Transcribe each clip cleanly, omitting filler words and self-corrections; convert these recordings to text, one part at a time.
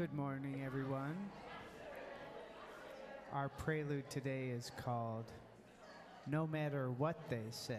Good morning, everyone. Our prelude today is called No Matter What They Say.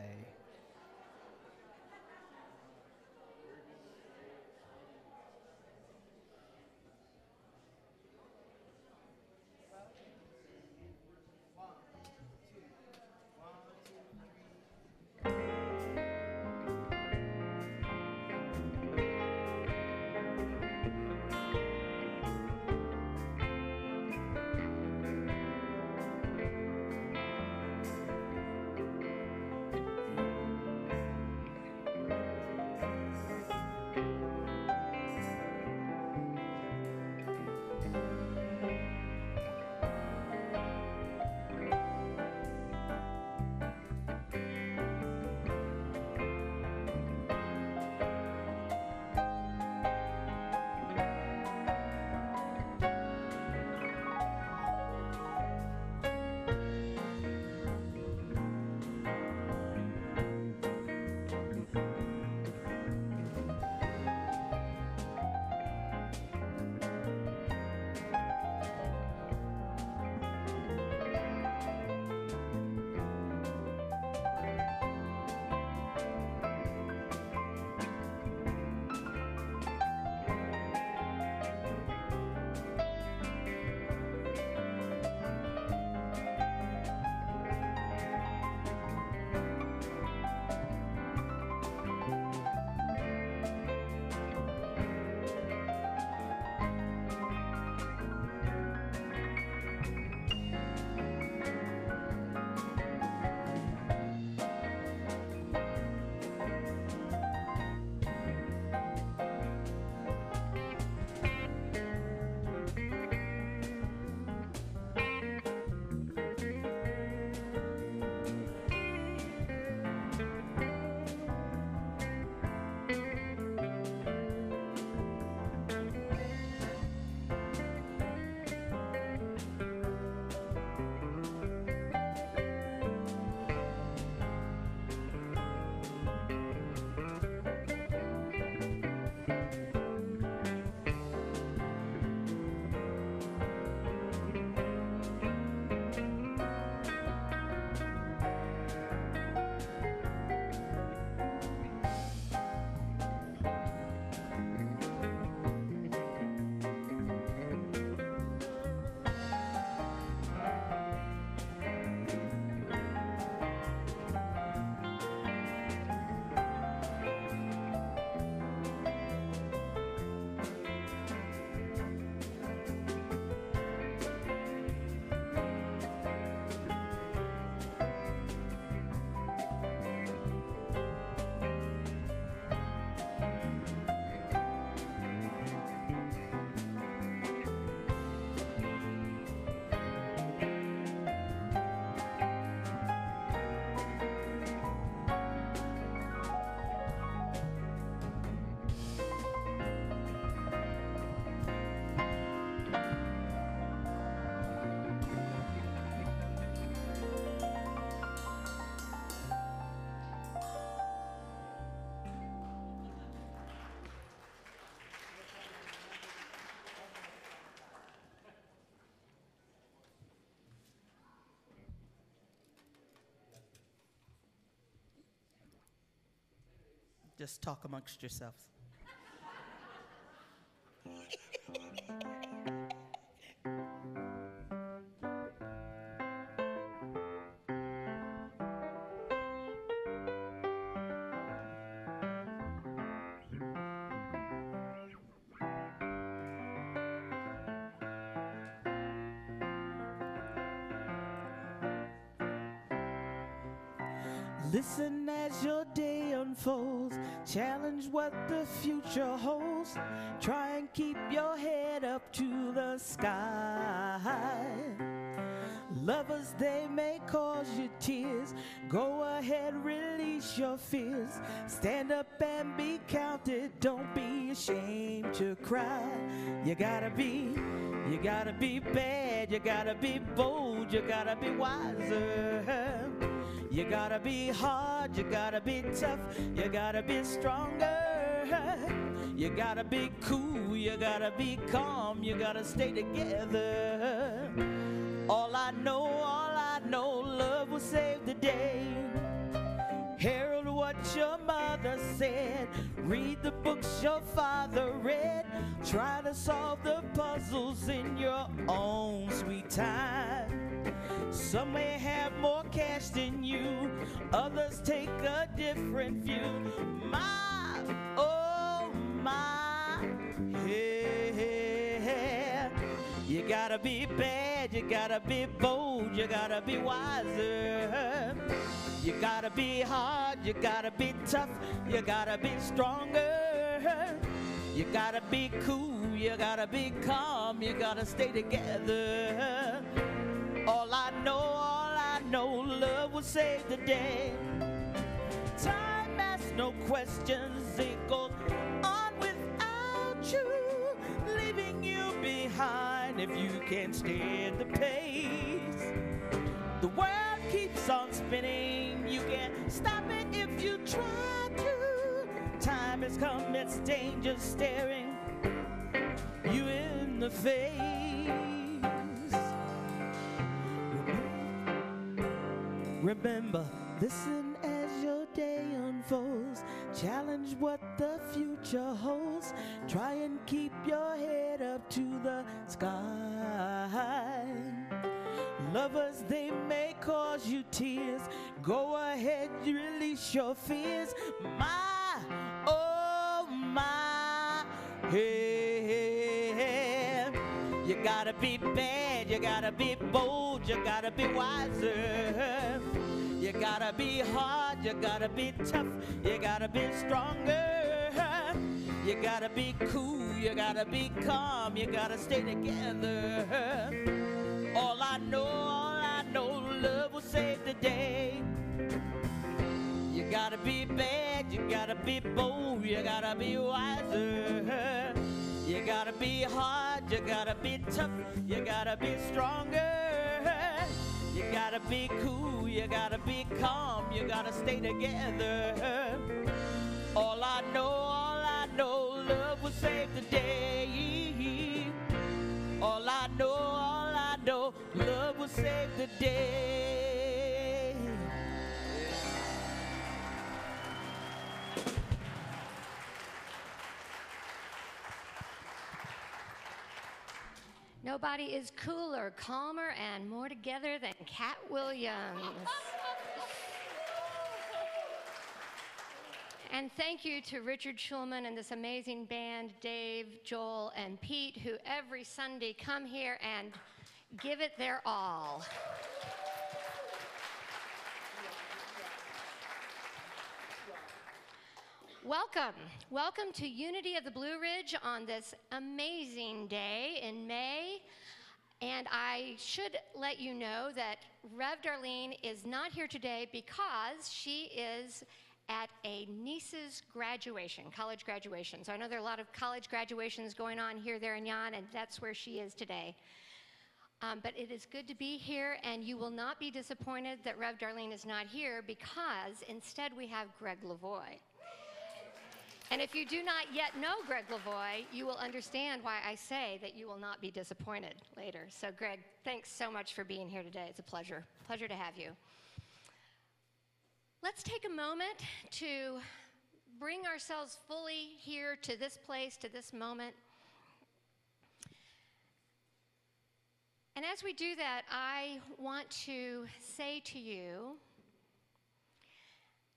Just talk amongst yourselves. Listen as your day unfolds, challenge what the future holds, try and keep your head up to the sky. Lovers, they may cause you tears, go ahead, release your fears, stand up and be counted, don't be ashamed to cry. You gotta be bad, you gotta be bold, you gotta be wiser. You gotta be hard, you gotta be tough, you gotta be stronger. You gotta be cool, you gotta be calm, you gotta stay together. All I know, love will save the day. Herald what your mother said, read the books your father read, try to solve the puzzles in your own sweet time. Some may have more cash than you, others take a different view. My, oh my, yeah. You gotta be bad, you gotta be bold, you gotta be wiser. You gotta be hard, you gotta be tough, you gotta be stronger. You gotta be cool, you gotta be calm, you gotta stay together. All I know, love will save the day. Time asks no questions, it goes on without you, leaving you behind if you can't stand the pace. The world keeps on spinning, you can't stop it if you try to. Time has come, it's danger staring you in the face. Remember, listen as your day unfolds. Challenge what the future holds. Try and keep your head up to the sky. Lovers, they may cause you tears. Go ahead, release your fears. My, oh my, hey. You gotta be bad, you gotta be bold, you gotta be wiser. You gotta be hard, you gotta be tough, you gotta be stronger. You gotta be cool, you gotta be calm, you gotta stay together. All I know, love will save the day. You gotta be bad, you gotta be bold, you gotta be wiser. You gotta be hard, you gotta be tough, you gotta be stronger. You gotta be cool, you gotta be calm, you gotta stay together. All I know, love will save the day. All I know, love will save the day. Nobody is cooler, calmer, and more together than Cat Williams. And thank you to Richard Schulman and this amazing band, Dave, Joel, and Pete, who every Sunday come here and give it their all. Welcome. Welcome to Unity of the Blue Ridge on this amazing day in May. And I should let you know that Rev Darlene is not here today because she is at a niece's graduation, college graduation. So I know there are a lot of college graduations going on here, there, and yon, and that's where she is today. But it is good to be here, and you will not be disappointed that Rev Darlene is not here because instead we have Gregg Levoy. And if you do not yet know Gregg Levoy, you will understand why I say that you will not be disappointed later. So Gregg, thanks so much for being here today. It's a pleasure. Pleasure to have you. Let's take a moment to bring ourselves fully here to this place, to this moment. And as we do that, I want to say to you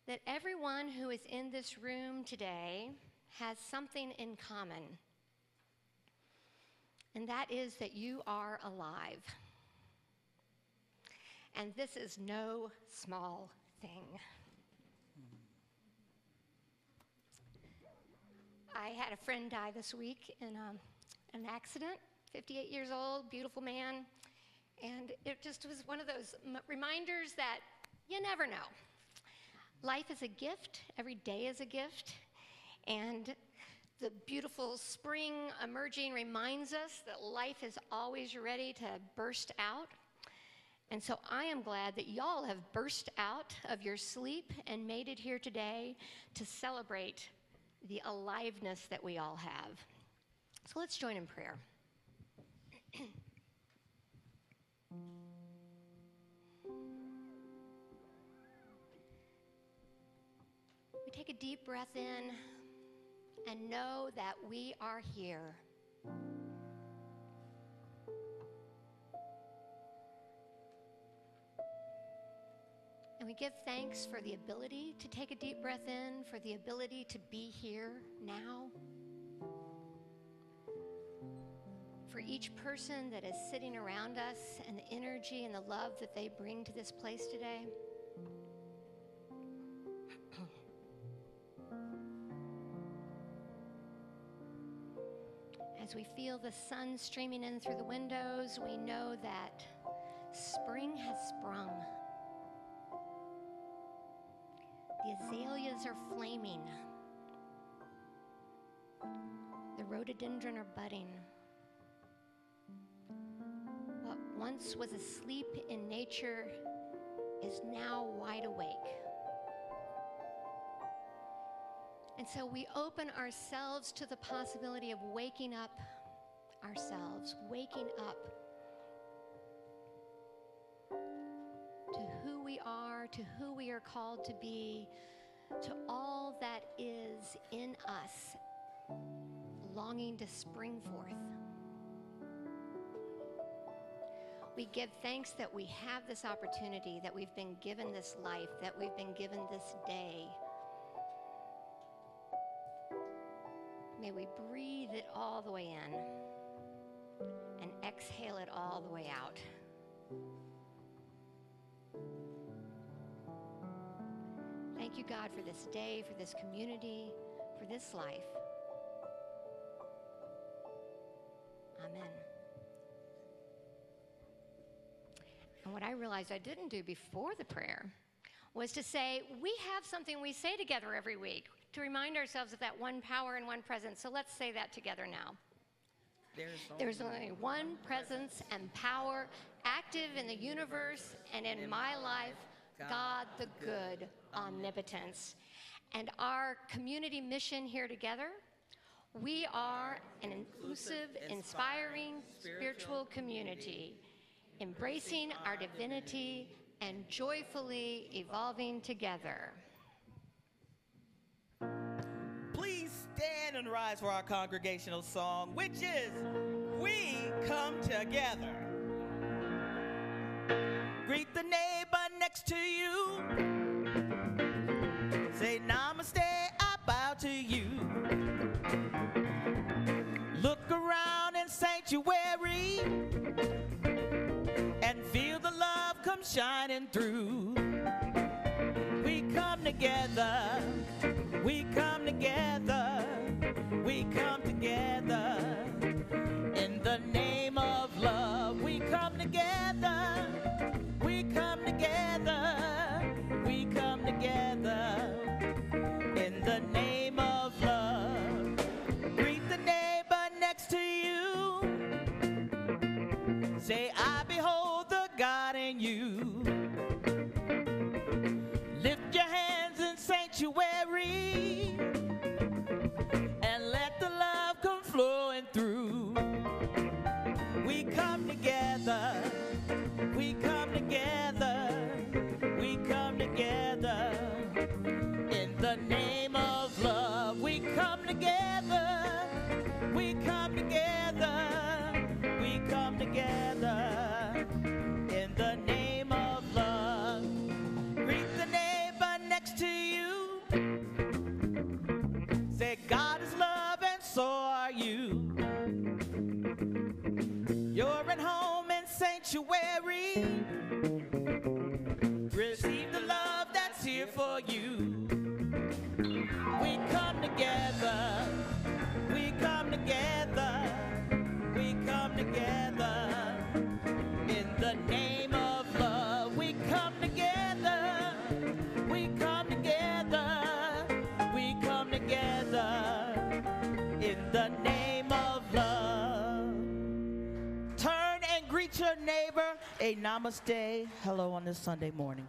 that everyone who is in this room today has something in common, and that is that you are alive. And this is no small thing. I had a friend die this week in an accident, 58 years old, beautiful man, and it just was one of those reminders that you never know. Life is a gift. Every day is a gift. And the beautiful spring emerging reminds us that life is always ready to burst out. And so I am glad that y'all have burst out of your sleep and made it here today to celebrate the aliveness that we all have. So let's join in prayer. We take a deep breath in and know that we are here. And we give thanks for the ability to take a deep breath in, for the ability to be here now. For each person that is sitting around us and the energy and the love that they bring to this place today. As we feel the sun streaming in through the windows, we know that spring has sprung. The azaleas are flaming. The rhododendron are budding. What once was asleep in nature is now wide awake. And so we open ourselves to the possibility of waking up ourselves, waking up to who we are, to who we are called to be, to all that is in us, longing to spring forth. We give thanks that we have this opportunity, that we've been given this life, that we've been given this day. May we breathe it all the way in and exhale it all the way out. Thank you, God, for this day, for this community, for this life. Amen. And what I realized I didn't do before the prayer was to say, we have something we say together every week to remind ourselves of that one power and one presence. So let's say that together now. There's only one presence and power active in the universe and in my life, God the good, omnipotence. And our community mission here together, we are an inclusive, inspiring, spiritual community, embracing our divinity and joyfully evolving together. Please stand and rise for our congregational song, which is We Come Together. Greet the neighbor next to you. Say namaste, I bow to you. Look around in sanctuary and feel the love come shining through. We come together, we come together, we come together in the name of love. We come together, we come together, we come together in the name of love. Greet the neighbor next to you. Say, I behold the God in you. Lift your hands in sanctuary and let the love come flowing through. We come together, we come together, we come together in the name of love. We come together, we come together, we come together in the name of love. Greet the neighbor next to you. Say, God is love and so are you. You're at home in sanctuary. Receive the love that's here for you. We come together, we come together, we come together in the name of love. We come together, we come together, we come together in the name of love. Turn and greet your neighbor a namaste hello on this Sunday morning.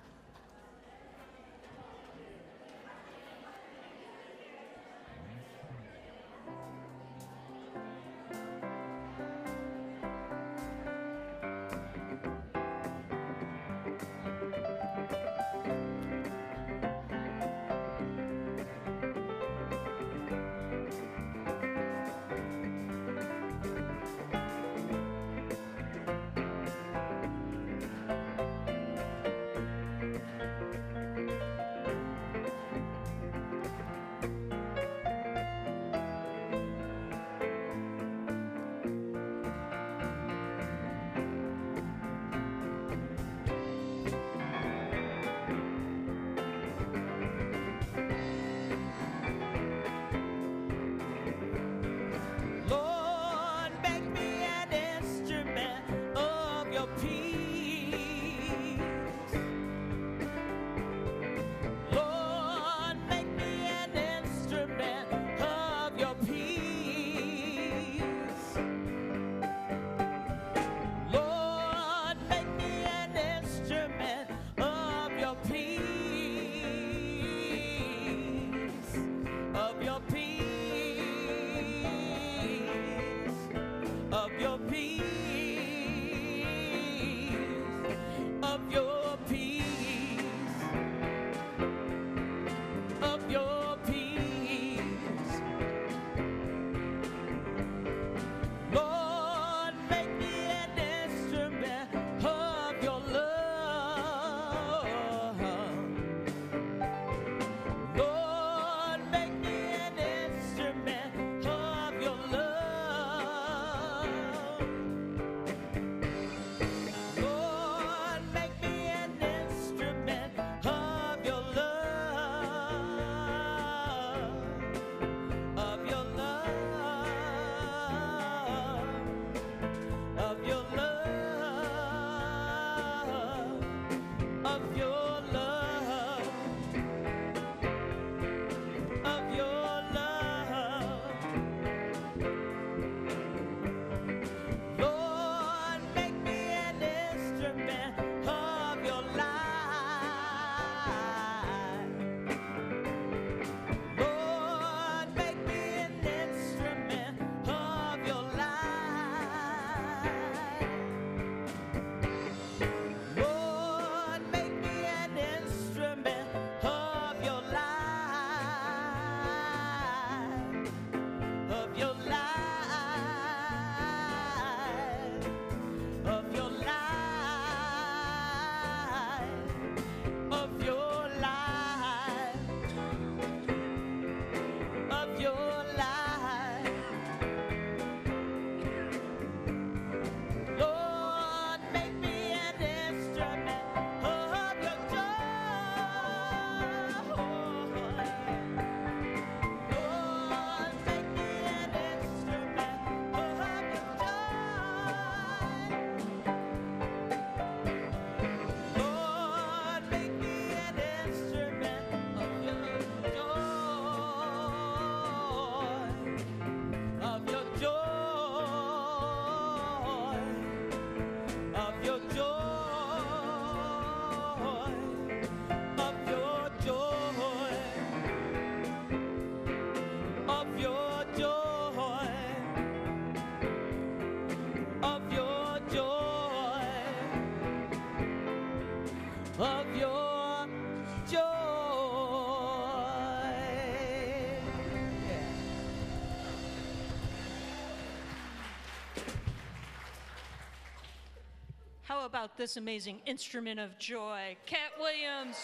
How about this amazing instrument of joy, Cat Williams?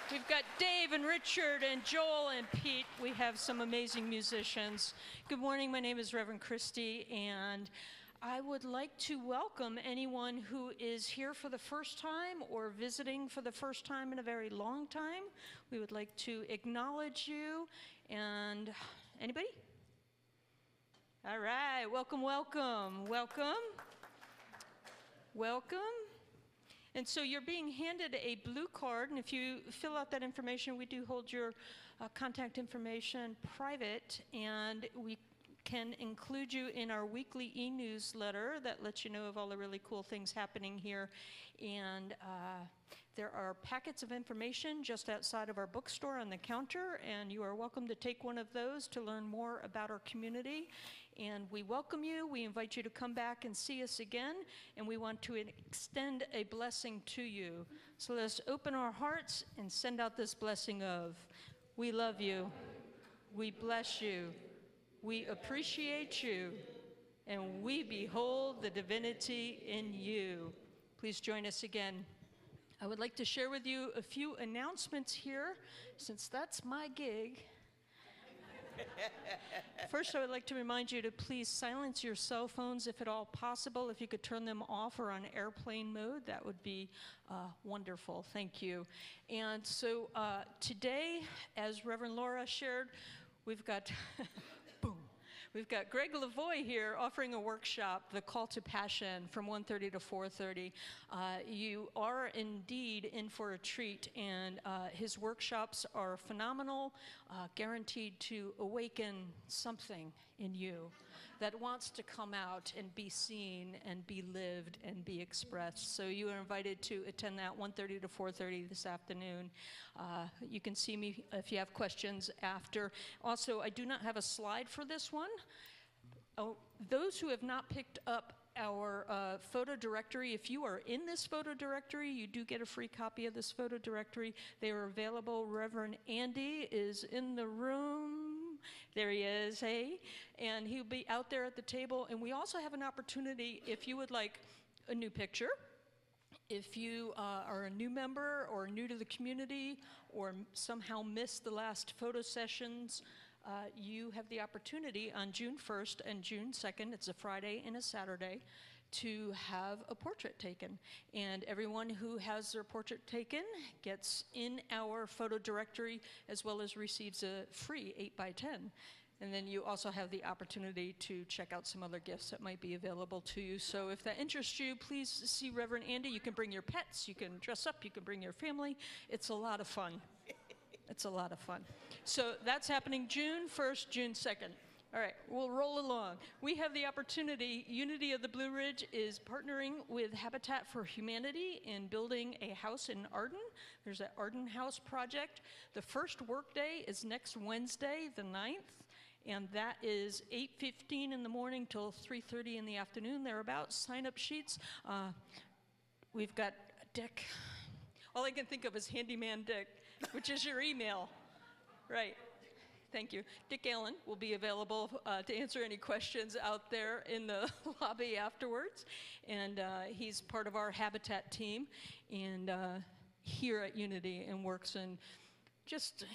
We've got Dave and Richard and Joel and Pete. We have some amazing musicians. Good morning, my name is Reverend Christy, and I would like to welcome anyone who is here for the first time or visiting for the first time in a very long time. We would like to acknowledge you, and anybody? All right, welcome, welcome, welcome. Welcome. And so you're being handed a blue card, and if you fill out that information, we do hold your contact information private, and we can include you in our weekly e-newsletter that lets you know of all the really cool things happening here. And there are packets of information just outside of our bookstore on the counter, and you are welcome to take one of those to learn more about our community. And we welcome you. We invite you to come back and see us again, and we want to extend a blessing to you. So let's open our hearts and send out this blessing of, we love you, we bless you, we appreciate you, and we behold the divinity in you. Please join us again. I would like to share with you a few announcements here, since that's my gig. First, I would like to remind you to please silence your cell phones if at all possible. If you could turn them off or on airplane mode, that would be wonderful. Thank you. And so today, as Reverend Laura shared, we've got boom. We've got Gregg Levoy here offering a workshop, The Call to Passion, from 1:30 to 4:30. You are indeed in for a treat, and his workshops are phenomenal, guaranteed to awaken something in you that wants to come out and be seen and be lived and be expressed. So you are invited to attend that 1:30 to 4:30 this afternoon. You can see me if you have questions after. Also, I do not have a slide for this one. Oh, those who have not picked up our photo directory, if you are in this photo directory, you do get a free copy of this photo directory. They are available. Reverend Andy is in the room. There he is, hey? And he'll be out there at the table. And we also have an opportunity, if you would like a new picture, if you are a new member or new to the community or somehow missed the last photo sessions, you have the opportunity on June 1st and June 2nd, it's a Friday and a Saturday, to have a portrait taken. And everyone who has their portrait taken gets in our photo directory as well as receives a free 8x10. And then you also have the opportunity to check out some other gifts that might be available to you. So if that interests you, please see Reverend Andy. You can bring your pets, you can dress up, you can bring your family. It's a lot of fun. It's a lot of fun. So that's happening June 1st, June 2nd. All right, we'll roll along. We have the opportunity, Unity of the Blue Ridge is partnering with Habitat for Humanity in building a house in Arden. There's an Arden House project. The first work day is next Wednesday, the 9th. And that is 8:15 in the morning till 3:30 in the afternoon, thereabouts. Sign-up sheets. We've got Dick. All I can think of is Handyman Dick, which is your email. Right. Thank you. Dick Allen will be available to answer any questions out there in the lobby afterwards. And he's part of our Habitat team and here at Unity and works in just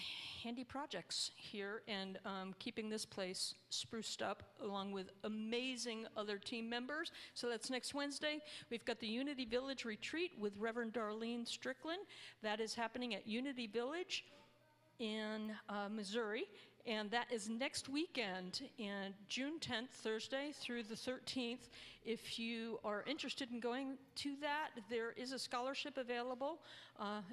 handy projects here and keeping this place spruced up along with amazing other team members. So that's next Wednesday. We've got the Unity Village Retreat with Reverend Darlene Strickland. That is happening at Unity Village in Missouri. And that is next weekend, and June 10th, Thursday, through the 13th. If you are interested in going to that, there is a scholarship available.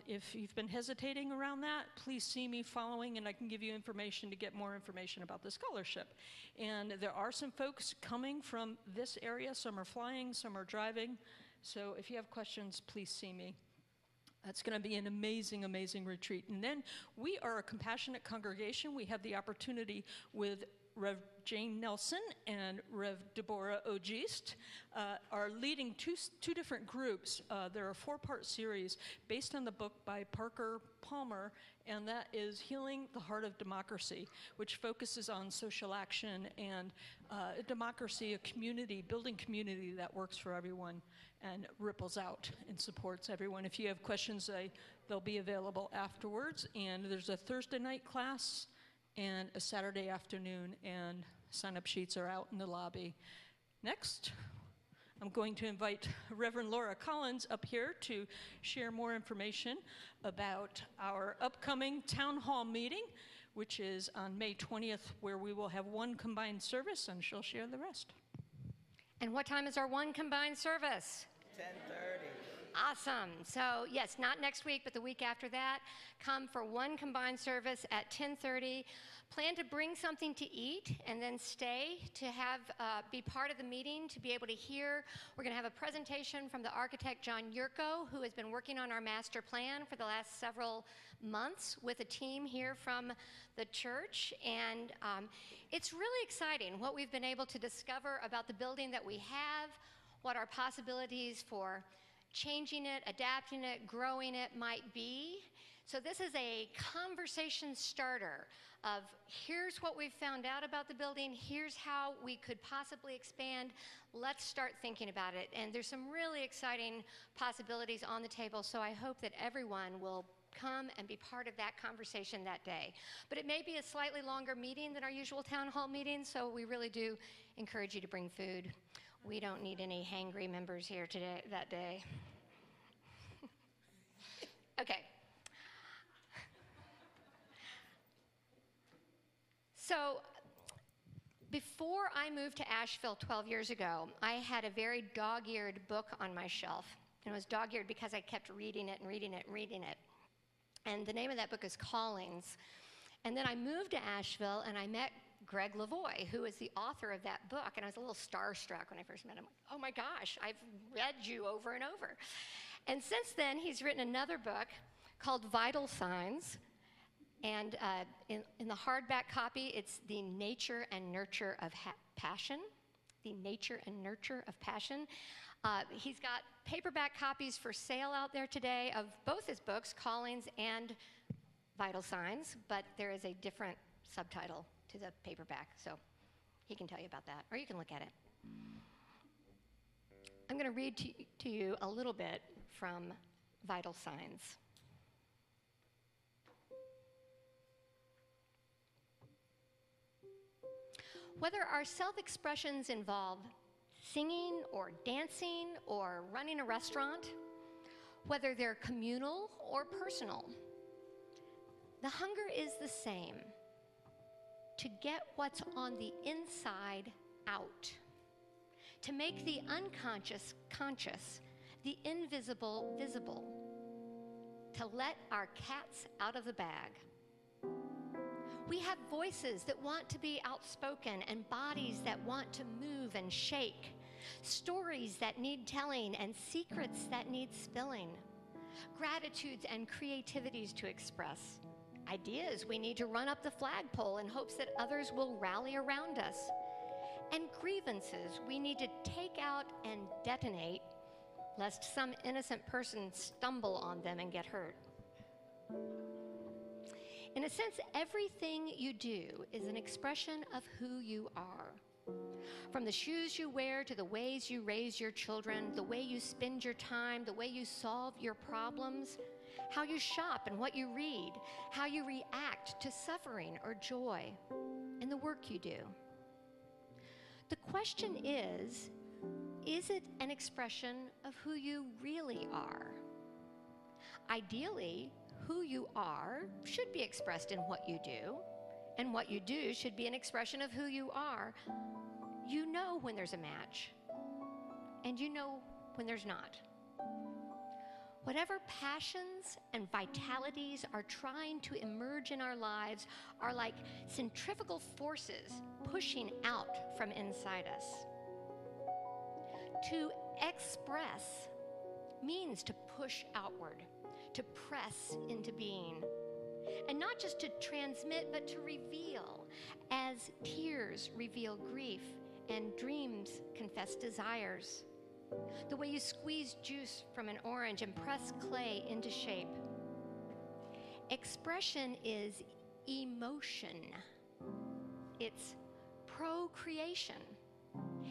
If you've been hesitating around that, please see me following, and I can give you information to get more information about the scholarship. And there are some folks coming from this area. Some are flying, some are driving. So if you have questions, please see me. That's going to be an amazing, amazing retreat. And then we are a compassionate congregation. We have the opportunity with Rev. Jane Nelson and Rev. Deborah Ogist are leading two different groups. They're a 4-part series based on the book by Parker Palmer, and that is Healing the Heart of Democracy, which focuses on social action and a democracy, a community, building community that works for everyone and ripples out and supports everyone. If you have questions, they'll be available afterwards. And there's a Thursday night class and a Saturday afternoon, and sign-up sheets are out in the lobby. Next, I'm going to invite Reverend Laura Collins up here to share more information about our upcoming town hall meeting, which is on May 20th, where we will have one combined service, and she'll share the rest. And what time is our one combined service? 10:30. Awesome. So yes, not next week, but the week after that, come for one combined service at 10:30. Plan to bring something to eat and then stay to have be part of the meeting, to be able to hear. We're going to have a presentation from the architect John Yurko, who has been working on our master plan for the last several months with a team here from the church. And it's really exciting what we've been able to discover about the building that we have, what our possibilities for changing it, adapting it, growing it might be. So this is a conversation starter of here's what we've found out about the building, here's how we could possibly expand, let's start thinking about it. And there's some really exciting possibilities on the table, so I hope that everyone will come and be part of that conversation that day. But it may be a slightly longer meeting than our usual town hall meetings, so we really do encourage you to bring food. We don't need any hangry members here today, that day. Okay. So before I moved to Asheville 12 years ago, I had a very dog-eared book on my shelf. And it was dog-eared because I kept reading it and reading it and reading it. And the name of that book is Callings. And then I moved to Asheville and I met Gregg Levoy, who is the author of that book. And I was a little starstruck when I first met him. Like, oh my gosh, I've read you over and over. And since then, he's written another book called Vital Signs. And in the hardback copy, it's The Nature and Nurture of Passion. The Nature and Nurture of Passion. He's got paperback copies for sale out there today of both his books, Callings and Vital Signs, but there is a different subtitle to the paperback, so he can tell you about that, or you can look at it. I'm going to read to you a little bit from Vital Signs. Whether our self-expressions involve singing or dancing or running a restaurant, whether they're communal or personal, the hunger is the same: to get what's on the inside out, to make the unconscious conscious, the invisible visible, to let our cats out of the bag. We have voices that want to be outspoken and bodies that want to move and shake, stories that need telling and secrets that need spilling, gratitudes and creativities to express, ideas we need to run up the flagpole in hopes that others will rally around us, and grievances we need to take out and detonate lest some innocent person stumble on them and get hurt. In a sense, everything you do is an expression of who you are. From the shoes you wear to the ways you raise your children, the way you spend your time, the way you solve your problems, how you shop and what you read, how you react to suffering or joy, and the work you do. The question is it an expression of who you really are? Ideally, who you are should be expressed in what you do, and what you do should be an expression of who you are. You know when there's a match, and you know when there's not. Whatever passions and vitalities are trying to emerge in our lives are like centrifugal forces pushing out from inside us. To express means to push outward, to press into being. And not just to transmit, but to reveal, as tears reveal grief and dreams confess desires. The way you squeeze juice from an orange and press clay into shape. Expression is emotion. It's procreation.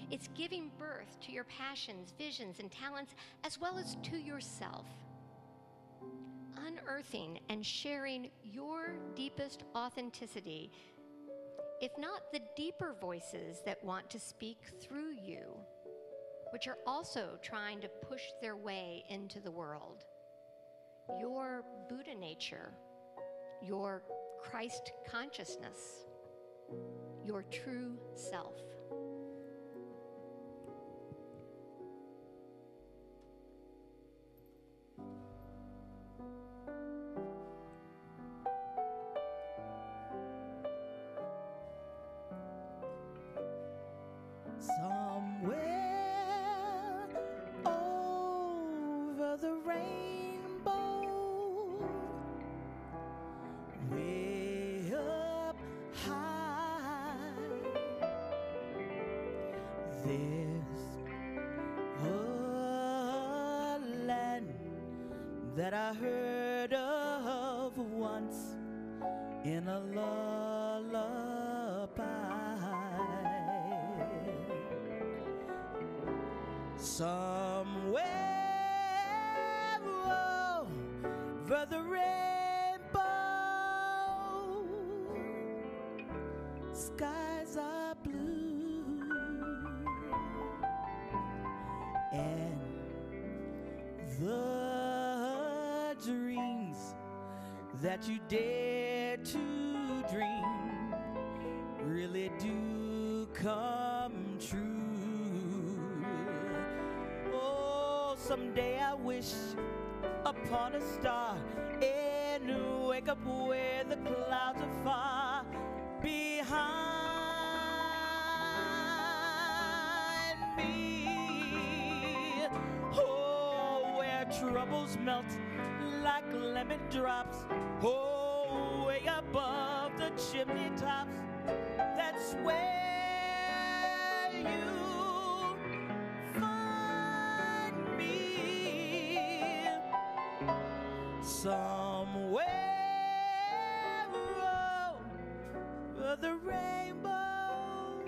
It's giving birth to your passions, visions, and talents, as well as to yourself. Unearthing and sharing your deepest authenticity, if not the deeper voices that want to speak through you, which are also trying to push their way into the world. Your Buddha nature, your Christ consciousness, your true self. Somewhere over the rainbow, way up high, there's a land that I heard of once in a lullaby. Somewhere over the rainbow, skies are blue, and the dreams that you dare to dream really do come true. Someday I wish upon a star and wake up where the clouds are far behind me. Oh, where troubles melt like lemon drops. Oh, way above the chimney tops. That's where you somewhere over the rainbow,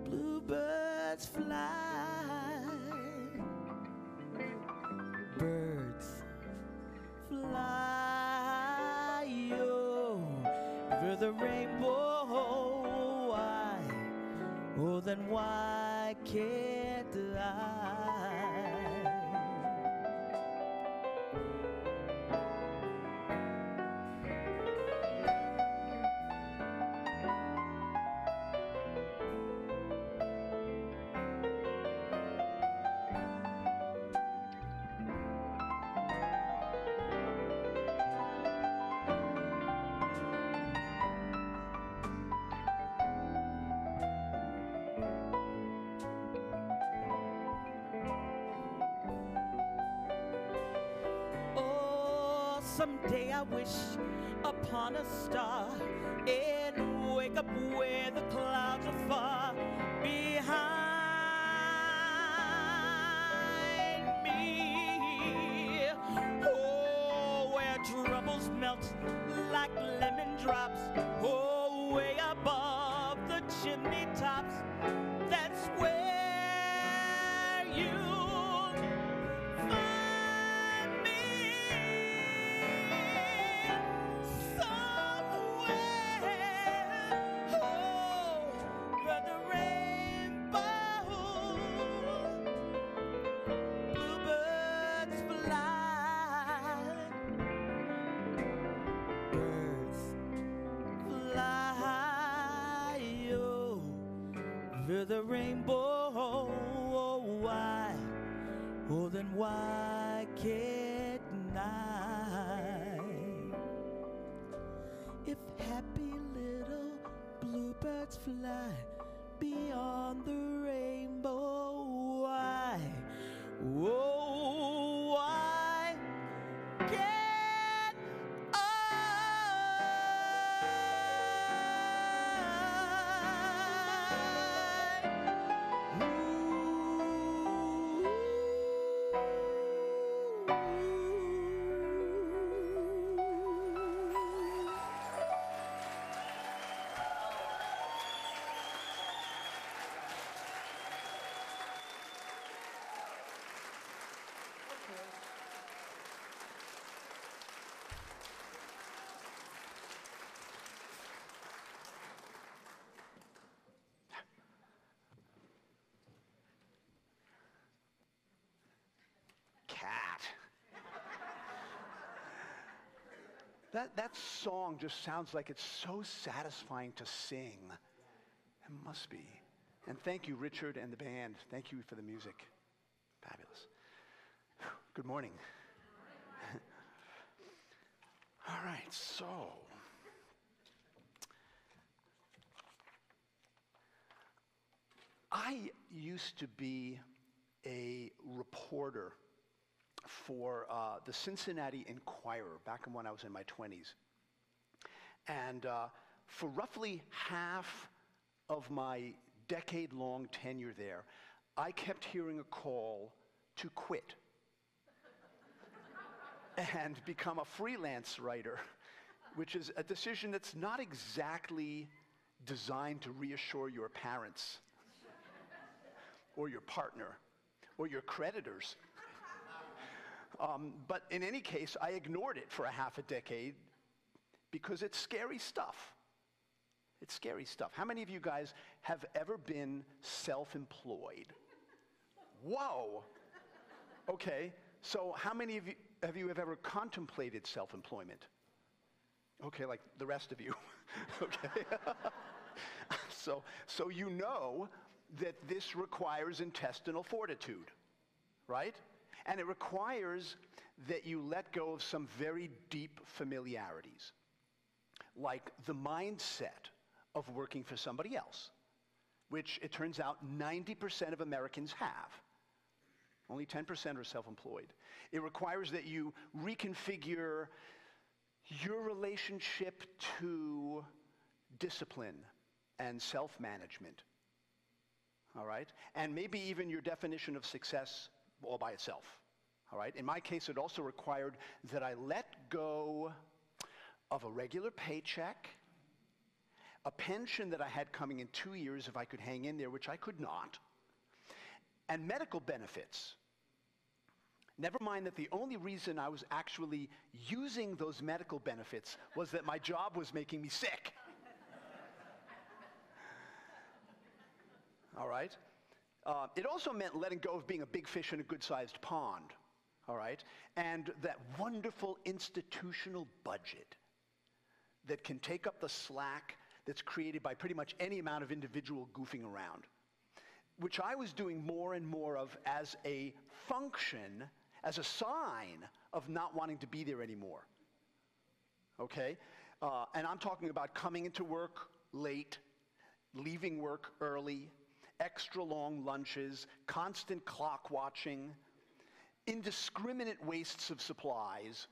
bluebirds fly, birds fly over the rainbow. Why? Oh, then why can't I? Someday I wish upon a star and wake up where the clouds are far behind me. Oh, where troubles melt like lemon drops. Oh, way above the chimney tops. That's where you the rainbow. Why? Oh, then why can't I? If happy little bluebirds fly beyond the rainbow, why? Oh, why can't That song just sounds like it's so satisfying to sing. It must be. And thank you, Richard and the band. Thank you for the music. Fabulous. Good morning. All right, so I used to be a reporter for the Cincinnati Enquirer back when I was in my 20s. And for roughly half of my decade-long tenure there, I kept hearing a call to quit and become a freelance writer, which is a decision that's not exactly designed to reassure your parents or your partner or your creditors. But in any case, I ignored it for a half a decade because it's scary stuff. It's scary stuff. How many of you guys have ever been self-employed? Whoa. Okay, so how many of you have ever contemplated self-employment? Okay, like the rest of you. Okay. So you know that this requires intestinal fortitude, right? And it requires that you let go of some very deep familiarities, like the mindset of working for somebody else, which it turns out 90% of Americans have. Only 10% are self-employed. It requires that you reconfigure your relationship to discipline and self-management, all right? And maybe even your definition of success all by itself, all right? In my case, it also required that I let go of a regular paycheck, a pension that I had coming in 2 years if I could hang in there, which I could not, and medical benefits. Never mind that the only reason I was actually using those medical benefits was that my job was making me sick. All right? It also meant letting go of being a big fish in a good-sized pond, all right? And that wonderful institutional budget that can take up the slack that's created by pretty much any amount of individual goofing around, which I was doing more and more of as a function, as a sign of not wanting to be there anymore, okay? And I'm talking about coming into work late, leaving work early, extra long lunches, constant clock watching, indiscriminate wastes of supplies,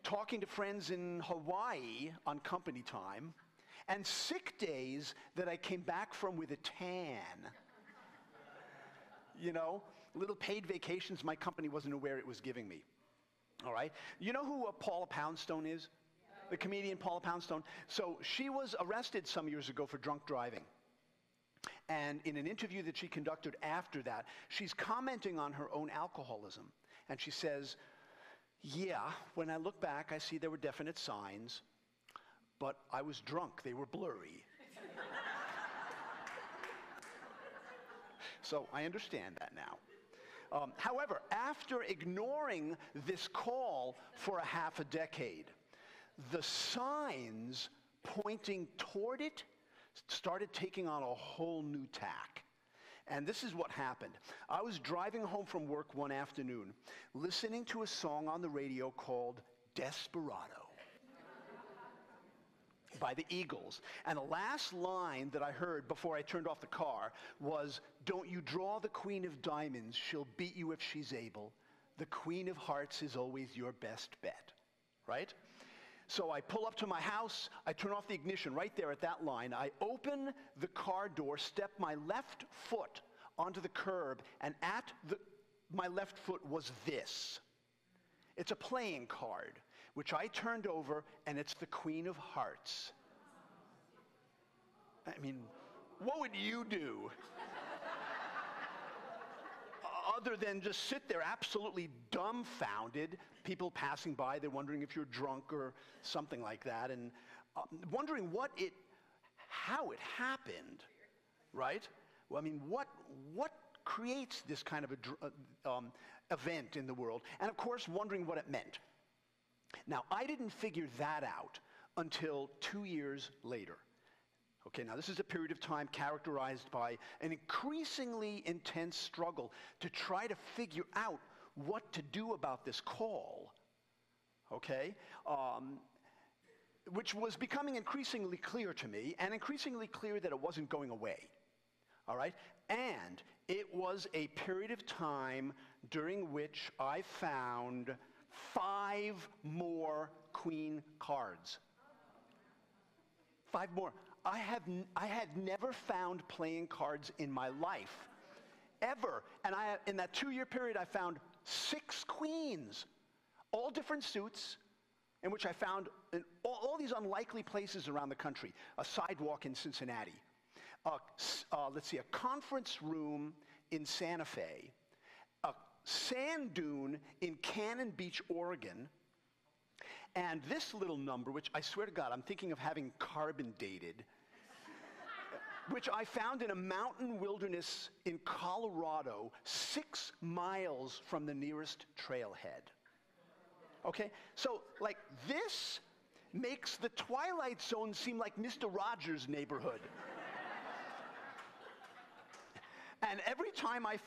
talking to friends in Hawaii on company time, and sick days that I came back from with a tan. You know, little paid vacations my company wasn't aware it was giving me. All right? You know who Paula Poundstone is? The comedian Paula Poundstone. So she was arrested some years ago for drunk driving. And in an interview that she conducted after that, she's commenting on her own alcoholism. And she says, yeah, when I look back, I see there were definite signs, but I was drunk. They were blurry. So I understand that now. However, after ignoring this call for a half a decade, the signs pointing toward it started taking on a whole new tack. And this is what happened. I was driving home from work one afternoon, listening to a song on the radio called Desperado by the Eagles. And the last line that I heard before I turned off the car was, "Don't you draw the Queen of Diamonds, she'll beat you if she's able. The Queen of Hearts is always your best bet." Right? So I pull up to my house, I turn off the ignition right there at that line. I open the car door, step my left foot onto the curb, and at my left foot was this. It's a playing card, which I turned over, and it's the Queen of Hearts. I mean, what would you do? Other than just sit there absolutely dumbfounded, people passing by, they're wondering if you're drunk or something like that, and wondering how it happened, right? Well, I mean, what creates this kind of event in the world? And of course, wondering what it meant. Now, I didn't figure that out until 2 years later. Okay, now this is a period of time characterized by an increasingly intense struggle to try to figure out what to do about this call, okay, which was becoming increasingly clear to me, and increasingly clear that it wasn't going away, all right? And it was a period of time during which I found 5 more Queen cards. 5 more. I had never found playing cards in my life, ever. And in that 2-year period, I found 6 queens, all different suits, in which I found in all these unlikely places around the country. A sidewalk in Cincinnati, let's see, a conference room in Santa Fe, a sand dune in Cannon Beach, Oregon, and this little number, which I swear to God, I'm thinking of having carbon dated, which I found in a mountain wilderness in Colorado, 6 miles from the nearest trailhead. Okay, so like this makes the Twilight Zone seem like Mr. Rogers' neighborhood. And every time I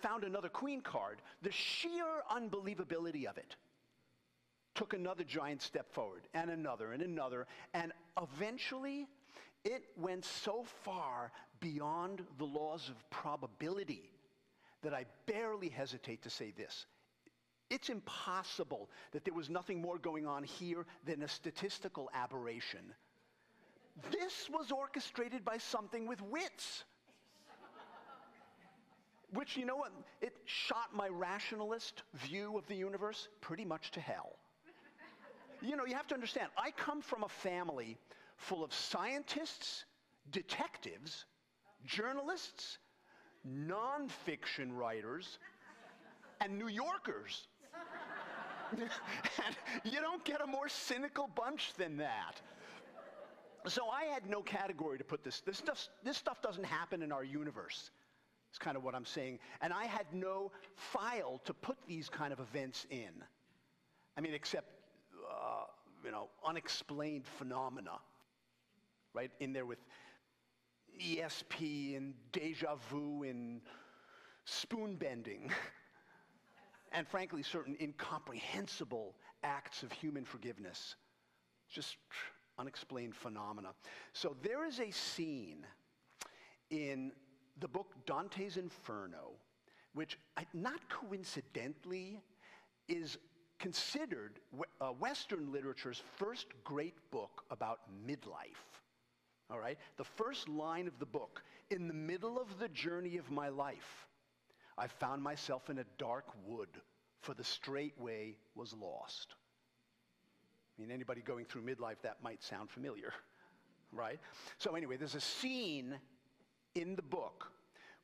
found another Queen card, the sheer unbelievability of it took another giant step forward, and another, and eventually it went so far beyond the laws of probability that I barely hesitate to say this. It's impossible that there was nothing more going on here than a statistical aberration. This was orchestrated by something with wits. Which, you know what, it shot my rationalist view of the universe pretty much to hell. You know, you have to understand, I come from a family full of scientists, detectives, journalists, nonfiction writers, and New Yorkers. And you don't get a more cynical bunch than that. So I had no category to put this. This stuff doesn't happen in our universe. It's kind of what I'm saying. And I had no file to put these kind of events in. I mean, except, unexplained phenomena, right? In there with ESP and deja vu and spoon bending. And frankly, certain incomprehensible acts of human forgiveness. Just unexplained phenomena. So there is a scene in the book Dante's Inferno, which not coincidentally is considered Western literature's first great book about midlife. All right? The first line of the book, in the middle of the journey of my life, I found myself in a dark wood, for the straight way was lost. I mean, anybody going through midlife, that might sound familiar, right? So anyway, there's a scene in the book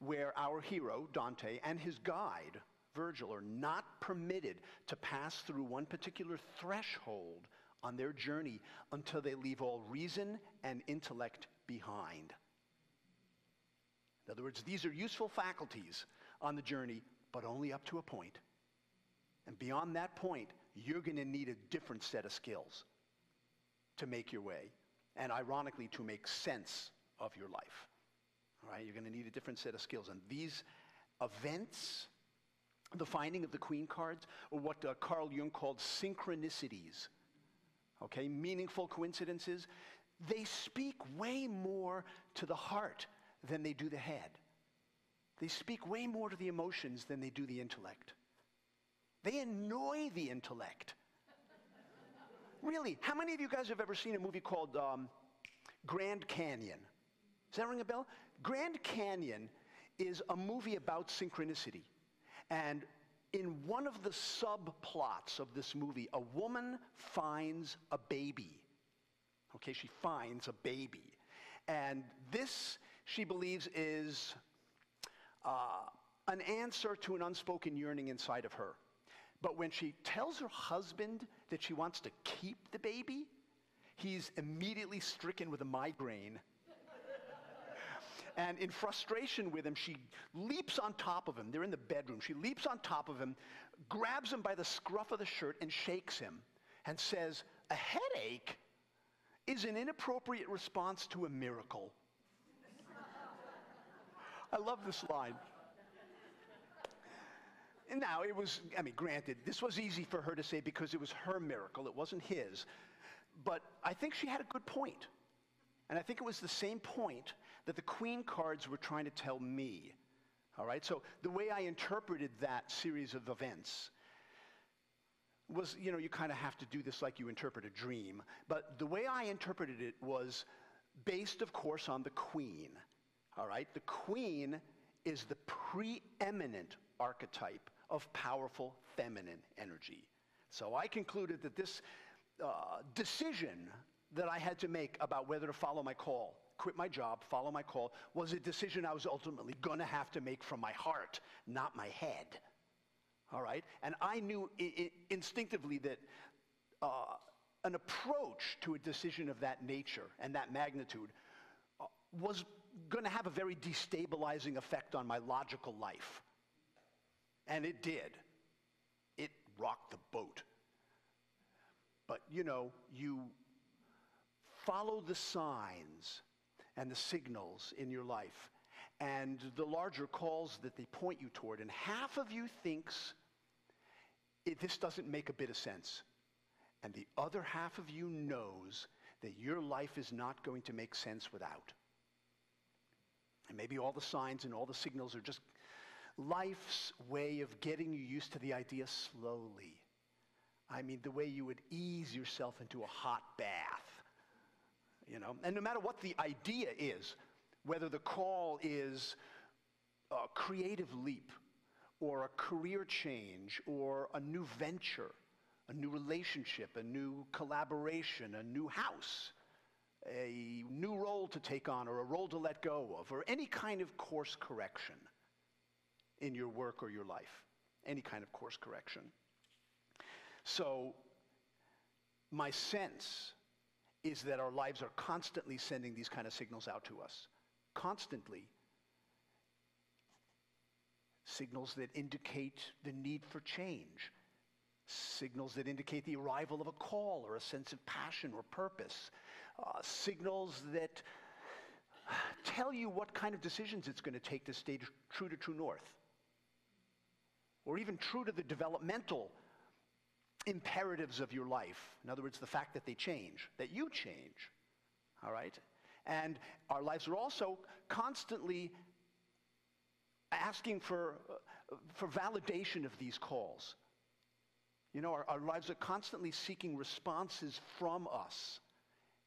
where our hero, Dante, and his guide, Virgil, are not permitted to pass through one particular threshold on their journey until they leave all reason and intellect behind. In other words, these are useful faculties on the journey, but only up to a point. And beyond that point, you're going to need a different set of skills to make your way, and ironically, to make sense of your life. All right, you're going to need a different set of skills. And these events, the finding of the Queen cards, or what Carl Jung called synchronicities, okay, meaningful coincidences, they speak way more to the heart than they do the head. They speak way more to the emotions than they do the intellect. They annoy the intellect. Really, how many of you guys have ever seen a movie called Grand Canyon? Does that ring a bell? Grand Canyon is a movie about synchronicity. And in one of the subplots of this movie, a woman finds a baby. Okay, she finds a baby. And this, she believes, is an answer to an unspoken yearning inside of her. But when she tells her husband that she wants to keep the baby, he's immediately stricken with a migraine. And in frustration with him, she leaps on top of him. They're in the bedroom. She leaps on top of him, grabs him by the scruff of the shirt, and shakes him. and says, a headache is an inappropriate response to a miracle. I love this line. And now, it was, I mean, granted, this was easy for her to say because it was her miracle. It wasn't his. But I think she had a good point. And I think it was the same point that the Queen cards were trying to tell me. All right? So the way I interpreted that series of events was, you know, you kind of have to do this like you interpret a dream. But the way I interpreted it was based, of course, on the Queen. All right? The Queen is the preeminent archetype of powerful feminine energy. So I concluded that this decision that I had to make about whether to follow my call, quit my job, follow my call, was a decision I was ultimately going to have to make from my heart, not my head. All right? And I knew instinctively that an approach to a decision of that nature and that magnitude was going to have a very destabilizing effect on my logical life. And it did. It rocked the boat. But, you know, you follow the signs and the signals in your life and the larger calls that they point you toward. And half of you thinks this doesn't make a bit of sense. And the other half of you knows that your life is not going to make sense without. And maybe all the signs and all the signals are just life's way of getting you used to the idea slowly. I mean, the way you would ease yourself into a hot bath, you know. And no matter what the idea is, whether the call is a creative leap or a career change or a new venture, a new relationship, a new collaboration, a new house, a new role to take on or a role to let go of, or any kind of course correction in your work or your life, any kind of course correction. So my sense is that our lives are constantly sending these kind of signals out to us. Constantly. Signals that indicate the need for change. Signals that indicate the arrival of a call or a sense of passion or purpose. Signals that tell you what kind of decisions it's going to take to stay true to true north. Or even true to the developmental imperatives of your life. In other words, the fact that they change, that you change. All right? And our lives are also constantly asking for validation of these calls. You know, our lives are constantly seeking responses from us.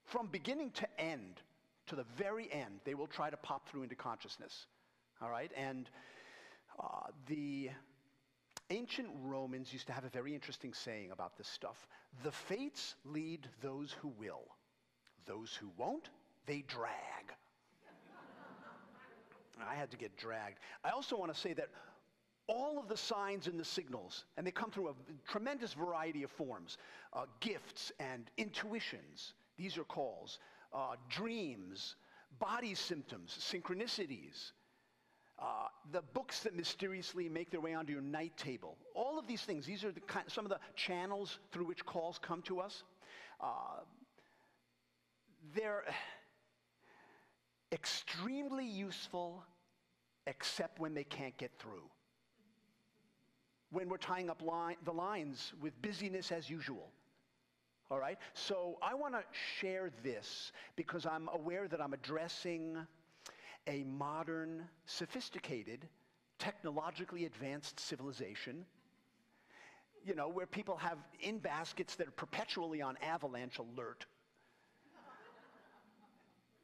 From beginning to end, to the very end, they will try to pop through into consciousness. All right? And the ancient Romans used to have a very interesting saying about this stuff. The fates lead those who will. Those who won't, they drag. I had to get dragged. I also want to say that all of the signs and the signals, and they come through a tremendous variety of forms, gifts and intuitions, these are calls, dreams, body symptoms, synchronicities, the books that mysteriously make their way onto your night table. All of these things, these are some of the channels through which calls come to us. They're extremely useful, except when they can't get through. When we're tying up the lines with busyness as usual. All right? So I want to share this because I'm aware that I'm addressing a modern, sophisticated, technologically advanced civilization, you know, where people have in baskets that are perpetually on avalanche alert.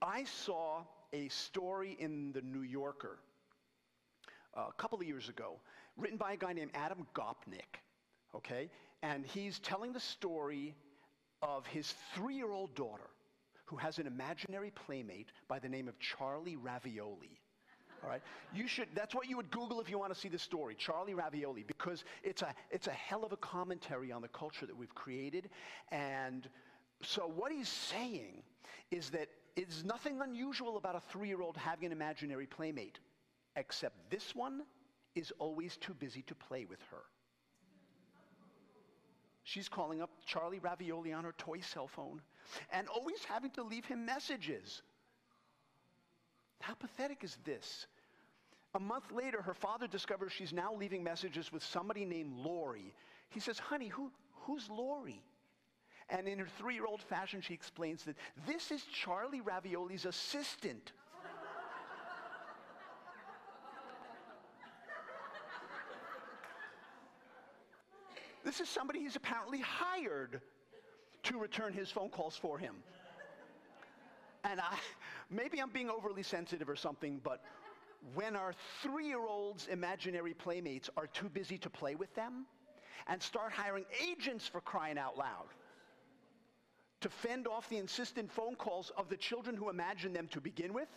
I saw a story in the New Yorker a couple of years ago, written by a guy named Adam Gopnik, okay? And he's telling the story of his 3-year-old daughter who has an imaginary playmate by the name of Charlie Ravioli. All right? That's what you would Google if you want to see the story, Charlie Ravioli, because it's a hell of a commentary on the culture that we've created. And so what he's saying is that it's nothing unusual about a 3-year-old having an imaginary playmate, except this one is always too busy to play with her. She's calling up Charlie Ravioli on her toy cell phone and always having to leave him messages. How pathetic is this? A month later, her father discovers she's now leaving messages with somebody named Lori. He says, honey, who's Lori? And in her 3-year-old fashion, she explains that this is Charlie Ravioli's assistant. This is somebody he's apparently hired to return his phone calls for him. And maybe I'm being overly sensitive or something, but when our 3-year-old's imaginary playmates are too busy to play with them and start hiring agents, for crying out loud, to fend off the insistent phone calls of the children who imagine them to begin with,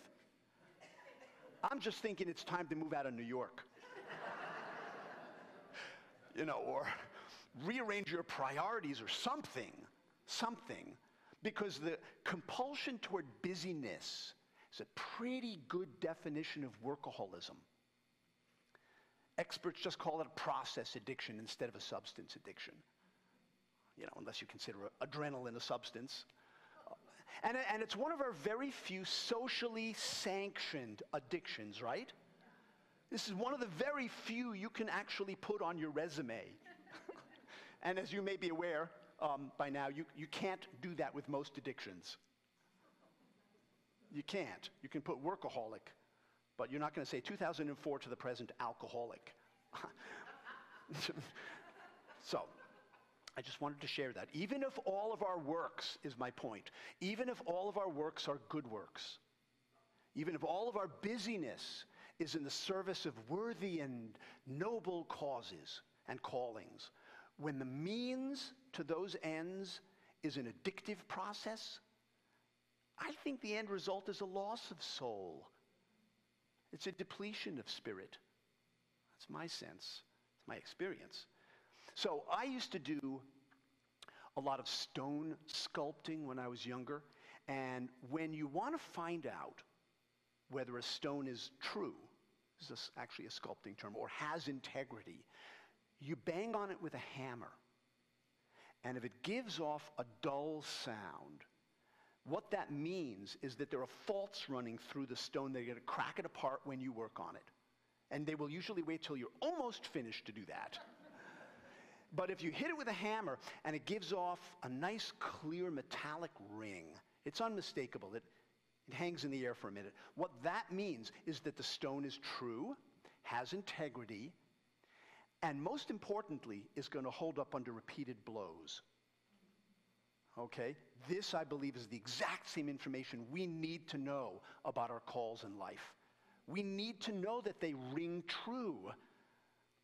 I'm just thinking it's time to move out of New York. Or rearrange your priorities or something, because the compulsion toward busyness is a pretty good definition of workaholism. Experts just call it a process addiction instead of a substance addiction. Unless you consider adrenaline a substance. And it's one of our very few socially sanctioned addictions, right? This is one of the very few you can actually put on your resume. And as you may be aware by now, you can't do that with most addictions. You can't. You can put workaholic, but you're not going to say 2004 to the present alcoholic. So, I just wanted to share that. Even if all of our works, is my point, even if all of our works are good works, even if all of our busyness is in the service of worthy and noble causes and callings, when the means to those ends is an addictive process, I think the end result is a loss of soul. It's a depletion of spirit. That's my sense. It's my experience. So I used to do a lot of stone sculpting when I was younger. And when you want to find out whether a stone is true, this is actually a sculpting term, or has integrity, you bang on it with a hammer. And if it gives off a dull sound, what that means is that there are faults running through the stone. They're going to crack it apart when you work on it. And they will usually wait till you're almost finished to do that. But if you hit it with a hammer and it gives off a nice, clear, metallic ring, it's unmistakable. It hangs in the air for a minute. What that means is that the stone is true, has integrity, and most importantly, is going to hold up under repeated blows. Okay? This, I believe, is the exact same information we need to know about our calls in life. We need to know that they ring true,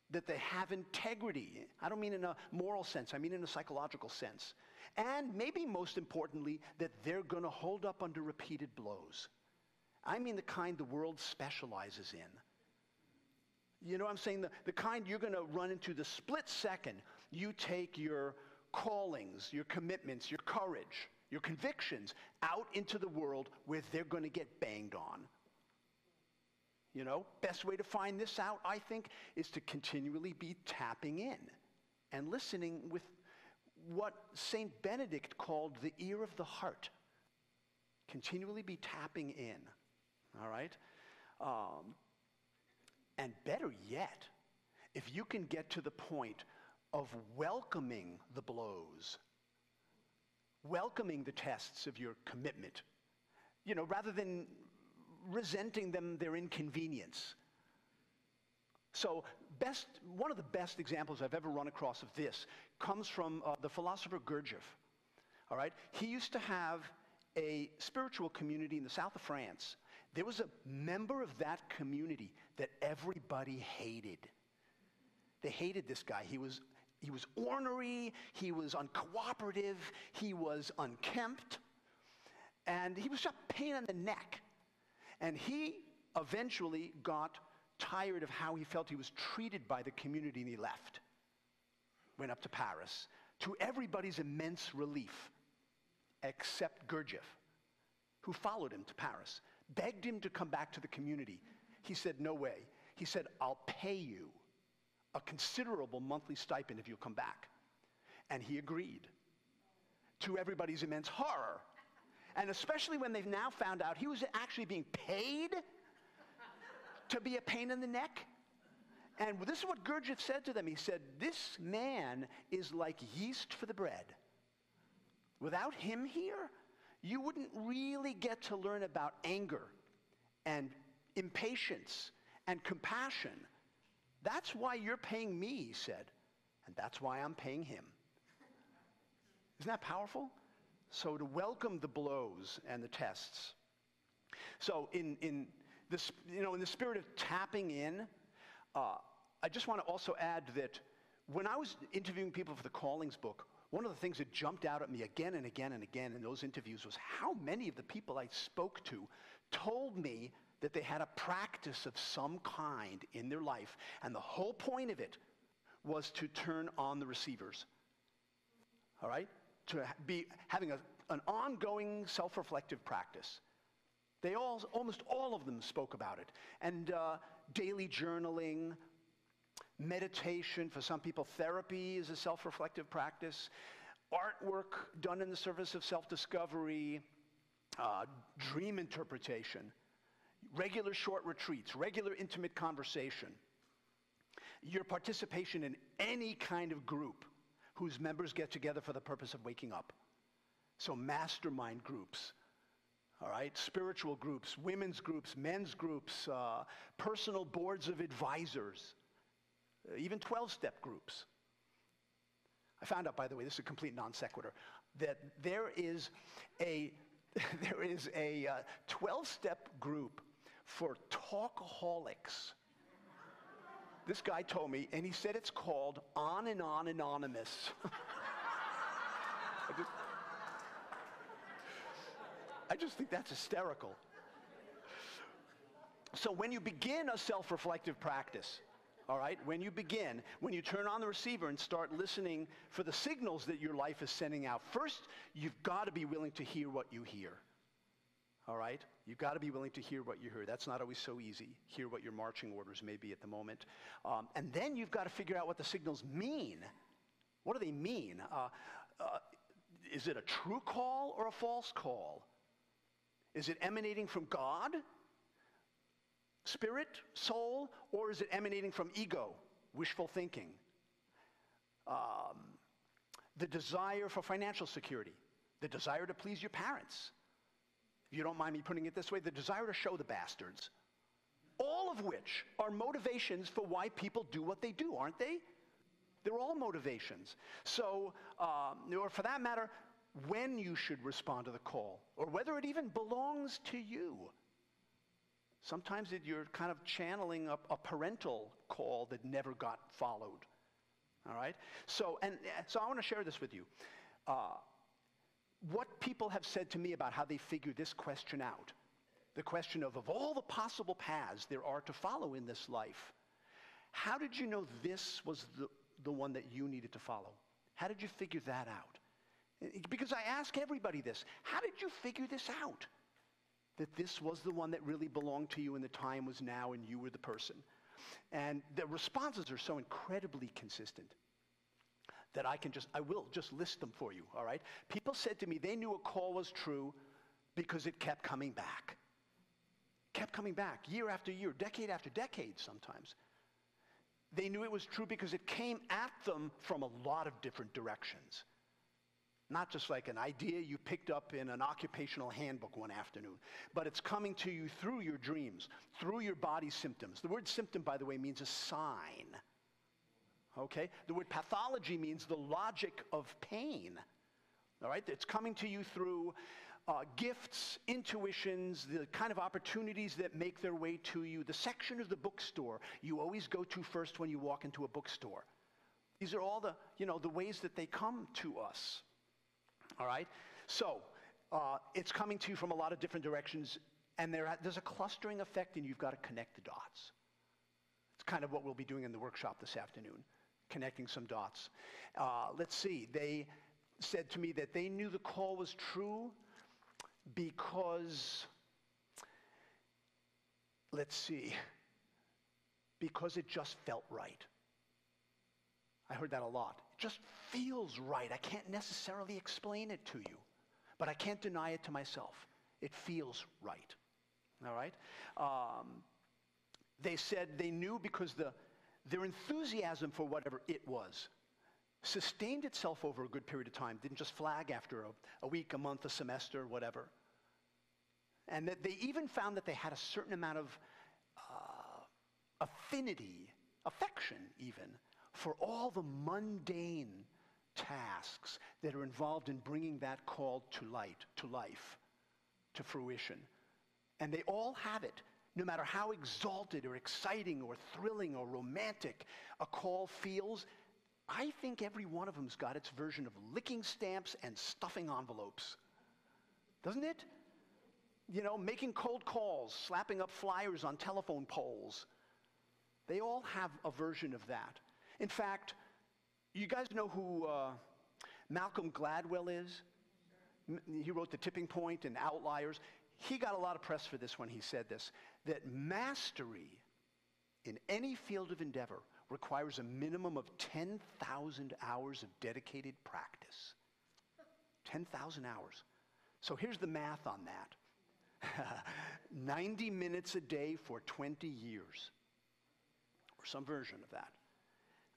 that they have integrity. I don't mean in a moral sense, I mean in a psychological sense. And maybe most importantly, that they're going to hold up under repeated blows. I mean the kind the world specializes in. You know what I'm saying? The kind you're going to run into the split second you take your callings, your commitments, your courage, your convictions out into the world where they're going to get banged on. Best way to find this out, I think, is to continually be tapping in and listening with what St. Benedict called the ear of the heart. Continually be tapping in, all right? And better yet, if you can get to the point of welcoming the blows, welcoming the tests of your commitment, rather than resenting them, their inconvenience. So one of the best examples I've ever run across of this comes from the philosopher Gurdjieff. All right? He used to have a spiritual community in the south of France. There was a member of that community that everybody hated. They hated this guy. He was ornery, he was uncooperative, he was unkempt, and he was just a pain in the neck. And he eventually got tired of how he felt he was treated by the community, and he left. Went up to Paris, to everybody's immense relief, except Gurdjieff, who followed him to Paris, begged him to come back to the community. He said, no way. He said, I'll pay you a considerable monthly stipend if you'll come back. And he agreed, to everybody's immense horror. And especially when they've now found out he was actually being paid to be a pain in the neck. And this is what Gurdjieff said to them. He said, this man is like yeast for the bread. Without him here, you wouldn't really get to learn about anger and impatience and compassion. That's why you're paying me, he said. And that's why I'm paying him. Isn't that powerful? So to welcome the blows and the tests. So in the spirit of tapping in, I just want to also add that when I was interviewing people for the Callings book, one of the things that jumped out at me again and again and again in those interviews was how many of the people I spoke to told me that they had a practice of some kind in their life, and the whole point of it was to turn on the receivers. All right? To be having an ongoing self-reflective practice. Almost all of them spoke about it. And daily journaling, meditation, for some people therapy is a self-reflective practice, artwork done in the service of self-discovery, dream interpretation, regular short retreats, regular intimate conversation, your participation in any kind of group whose members get together for the purpose of waking up. So mastermind groups, all right, spiritual groups, women's groups, men's groups, personal boards of advisors, even 12-step groups. I found out, by the way, this is a complete non sequitur, that there is a 12-step group for talkaholics. This guy told me, and he said it's called On and On Anonymous. I just think that's hysterical. So when you begin a self-reflective practice, all right, when you turn on the receiver and start listening for the signals that your life is sending out, first, you've got to be willing to hear what you hear. All right? You've got to be willing to hear what you hear. That's not always so easy. Hear what your marching orders may be at the moment. And then you've got to figure out what the signals mean. What do they mean? Is it a true call or a false call? Is it emanating from God, spirit, soul, or is it emanating from ego, wishful thinking? The desire for financial security, the desire to please your parents. If you don't mind me putting it this way, the desire to show the bastards. All of which are motivations for why people do what they do, aren't they? They're all motivations. So, or for that matter, when you should respond to the call, or whether it even belongs to you. Sometimes you're kind of channeling a parental call that never got followed. All right? So I want to share this with you. What people have said to me about how they figure this question out, the question of all the possible paths there are to follow in this life, how did you know this was the one that you needed to follow? How did you figure that out? Because I ask everybody this. How did you figure this out? That this was the one that really belonged to you and the time was now and you were the person. And the responses are so incredibly consistent that I will just list them for you, all right? People said to me they knew a call was true because it kept coming back. Kept coming back, year after year, decade after decade sometimes. They knew it was true because it came at them from a lot of different directions. Not just like an idea you picked up in an occupational handbook one afternoon, but it's coming to you through your dreams, through your body symptoms. The word symptom, by the way, means a sign. Okay? The word pathology means the logic of pain. All right? It's coming to you through gifts, intuitions, the kind of opportunities that make their way to you, the section of the bookstore you always go to first when you walk into a bookstore. These are all the ways that they come to us. All right? So, it's coming to you from a lot of different directions, and there's a clustering effect, and you've got to connect the dots. It's kind of what we'll be doing in the workshop this afternoon, connecting some dots. Let's see. They said to me that they knew the call was true because, because it just felt right. I heard that a lot. It just feels right. I can't necessarily explain it to you, but I can't deny it to myself. It feels right. All right? They said they knew because their enthusiasm for whatever it was sustained itself over a good period of time, didn't just flag after a week, a month, a semester, whatever. And that they even found that they had a certain amount of affinity, affection even, for all the mundane tasks that are involved in bringing that call to light, to life, to fruition. And they all have it, no matter how exalted or exciting or thrilling or romantic a call feels. I think every one of them's got its version of licking stamps and stuffing envelopes. Doesn't it? You know, making cold calls, slapping up flyers on telephone poles. They all have a version of that. In fact, you guys know who Malcolm Gladwell is? He wrote The Tipping Point and Outliers. He got a lot of press for this when he said this, that mastery in any field of endeavor requires a minimum of 10,000 hours of dedicated practice. 10,000 hours. So here's the math on that. 90 minutes a day for 20 years, or some version of that.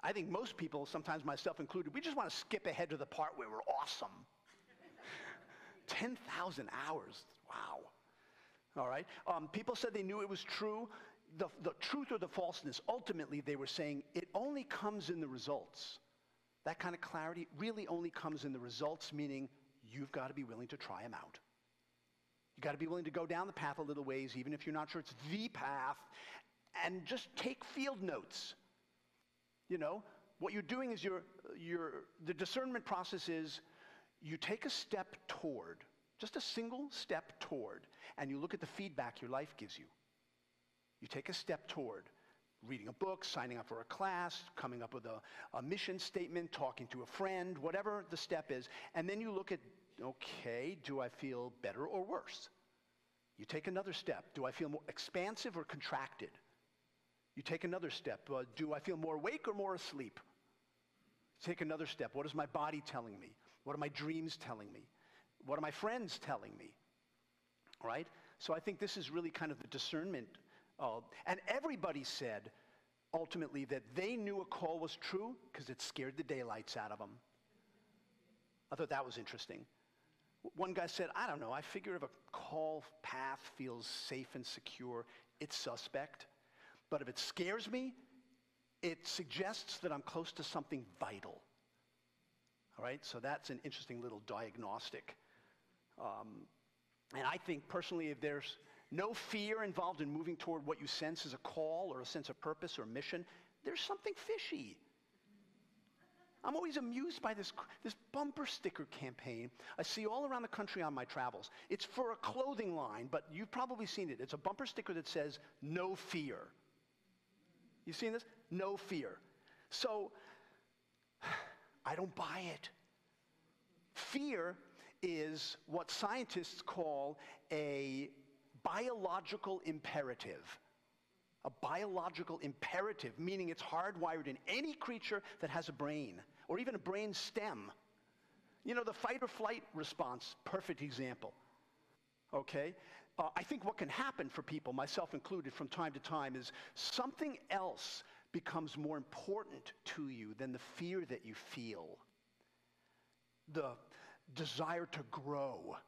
I think most people, sometimes myself included, we just want to skip ahead to the part where we're awesome. 10,000 hours, wow. All right, people said they knew it was true. The truth or the falseness, ultimately they were saying it only comes in the results. That kind of clarity really only comes in the results, meaning you've got to be willing to try them out. You've got to be willing to go down the path a little ways, even if you're not sure it's the path, and just take field notes. You know, what you're doing is the discernment process is you take a step toward, just a single step toward, and you look at the feedback your life gives you. You take a step toward reading a book, signing up for a class, coming up with a mission statement, talking to a friend, whatever the step is, and then you look at, okay, do I feel better or worse? You take another step. Do I feel more expansive or contracted? You take another step. Do I feel more awake or more asleep? Take another step. What is my body telling me? What are my dreams telling me? What are my friends telling me? Right? So I think this is really kind of the discernment. And everybody said, ultimately, that they knew a call was true because it scared the daylights out of them. I thought that was interesting. One guy said, I don't know, I figure if a call path feels safe and secure, it's suspect. But if it scares me, it suggests that I'm close to something vital. All right, so that's an interesting little diagnostic. And I think personally, if there's no fear involved in moving toward what you sense as a call or a sense of purpose or mission, there's something fishy. I'm always amused by this bumper sticker campaign I see all around the country on my travels. It's for a clothing line, but you've probably seen it. It's a bumper sticker that says, "No fear." You seen this? No fear. So, I don't buy it. Fear is what scientists call a biological imperative. A biological imperative, meaning it's hardwired in any creature that has a brain, or even a brain stem. You know, the fight or flight response, perfect example. Okay? I think what can happen for people, myself included, from time to time is something else becomes more important to you than the fear that you feel. The desire to grow,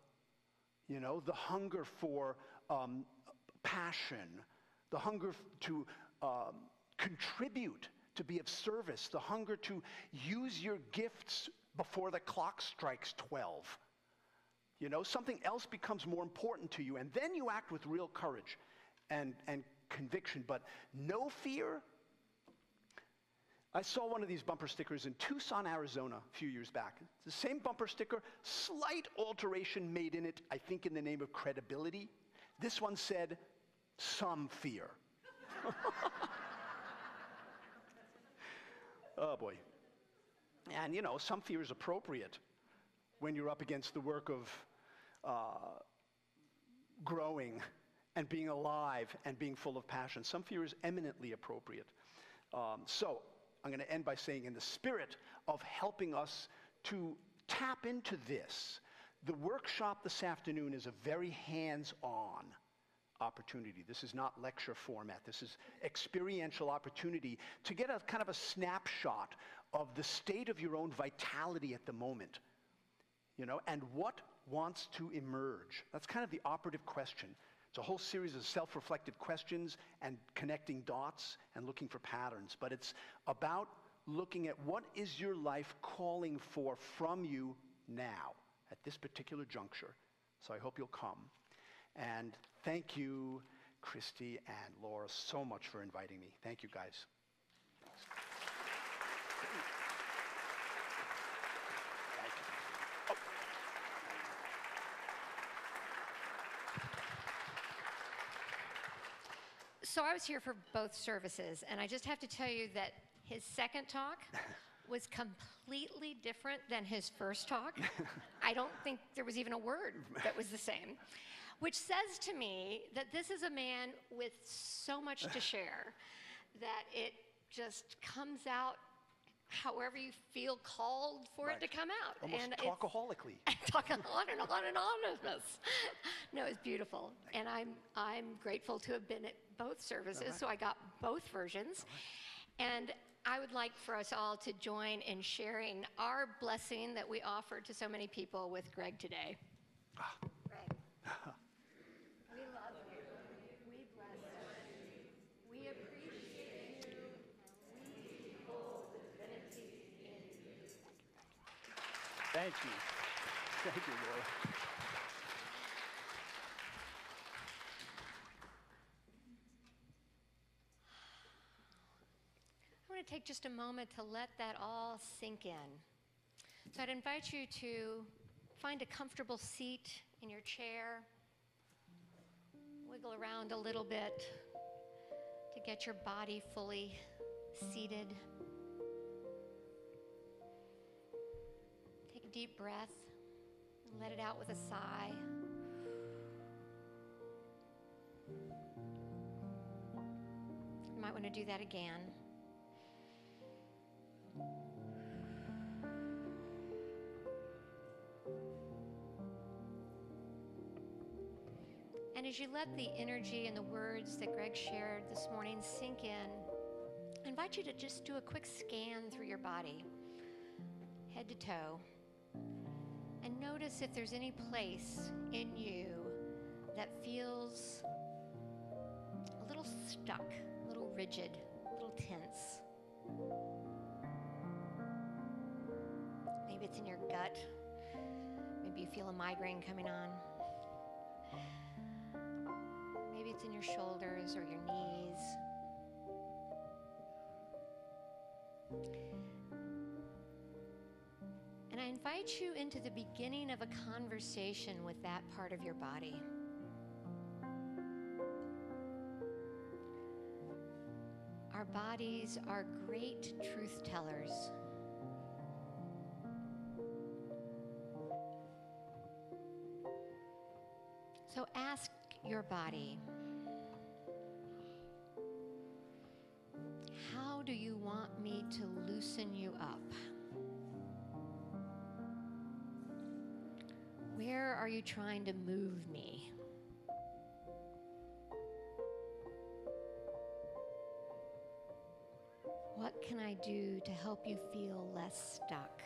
you know, the hunger for passion, the hunger to contribute, to be of service, the hunger to use your gifts before the clock strikes 12. You know, something else becomes more important to you, and then you act with real courage and conviction, but no fear. I saw one of these bumper stickers in Tucson, Arizona a few years back. It's the same bumper sticker, slight alteration made in it, I think in the name of credibility. This one said, "Some fear." Oh boy. And you know, some fear is appropriate when you're up against the work of growing and being alive and being full of passion. Some fear is eminently appropriate. So I'm going to end by saying, in the spirit of helping us to tap into this, the workshop this afternoon is a very hands-on opportunity. This is not lecture format. This is experiential opportunity to get a kind of a snapshot of the state of your own vitality at the moment, and what wants to emerge. That's kind of the operative question. It's a whole series of self-reflective questions and connecting dots and looking for patterns. But it's about looking at what is your life calling for from you now at this particular juncture. So I hope you'll come. And thank you, Christy and Laura, so much for inviting me. Thank you, guys. Thanks. Thank you. Oh. So I was here for both services, and I just have to tell you that his second talk was completely different than his first talk. I don't think there was even a word that was the same, which says to me that this is a man with so much to share that it just comes out however you feel called for it to come out. Almost and talkaholically. Talking on and on and on of this. No, it's beautiful. And I'm grateful to have been at both services, so I got both versions. And I would like for us all to join in sharing our blessing that we offered to so many people with Gregg today. Gregg, we love you. We bless you. We appreciate you. We behold the divinity in you. Thank you. Thank you, Laura. I want to take just a moment to let that all sink in. So I'd invite you to find a comfortable seat in your chair, wiggle around a little bit to get your body fully seated. Take a deep breath and let it out with a sigh. You might want to do that again. And as you let the energy and the words that Gregg shared this morning sink in, I invite you to just do a quick scan through your body, head to toe, and notice if there's any place in you that feels a little stuck, a little rigid, a little tense. Maybe it's in your gut. Maybe you feel a migraine coming on. Maybe it's in your shoulders or your knees. And I invite you into the beginning of a conversation with that part of your body. Our bodies are great truth tellers. So ask your body, how do you want me to loosen you up? Where are you trying to move me? What can I do to help you feel less stuck?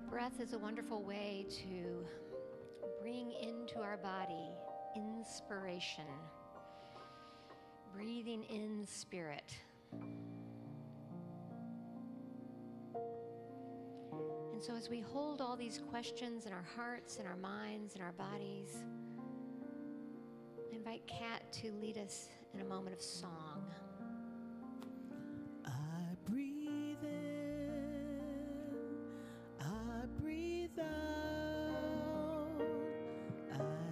Breath is a wonderful way to bring into our body inspiration, breathing in spirit. And so as we hold all these questions in our hearts and our minds and our bodies, I invite Kat to lead us in a moment of song. I breathe in, I breathe out, I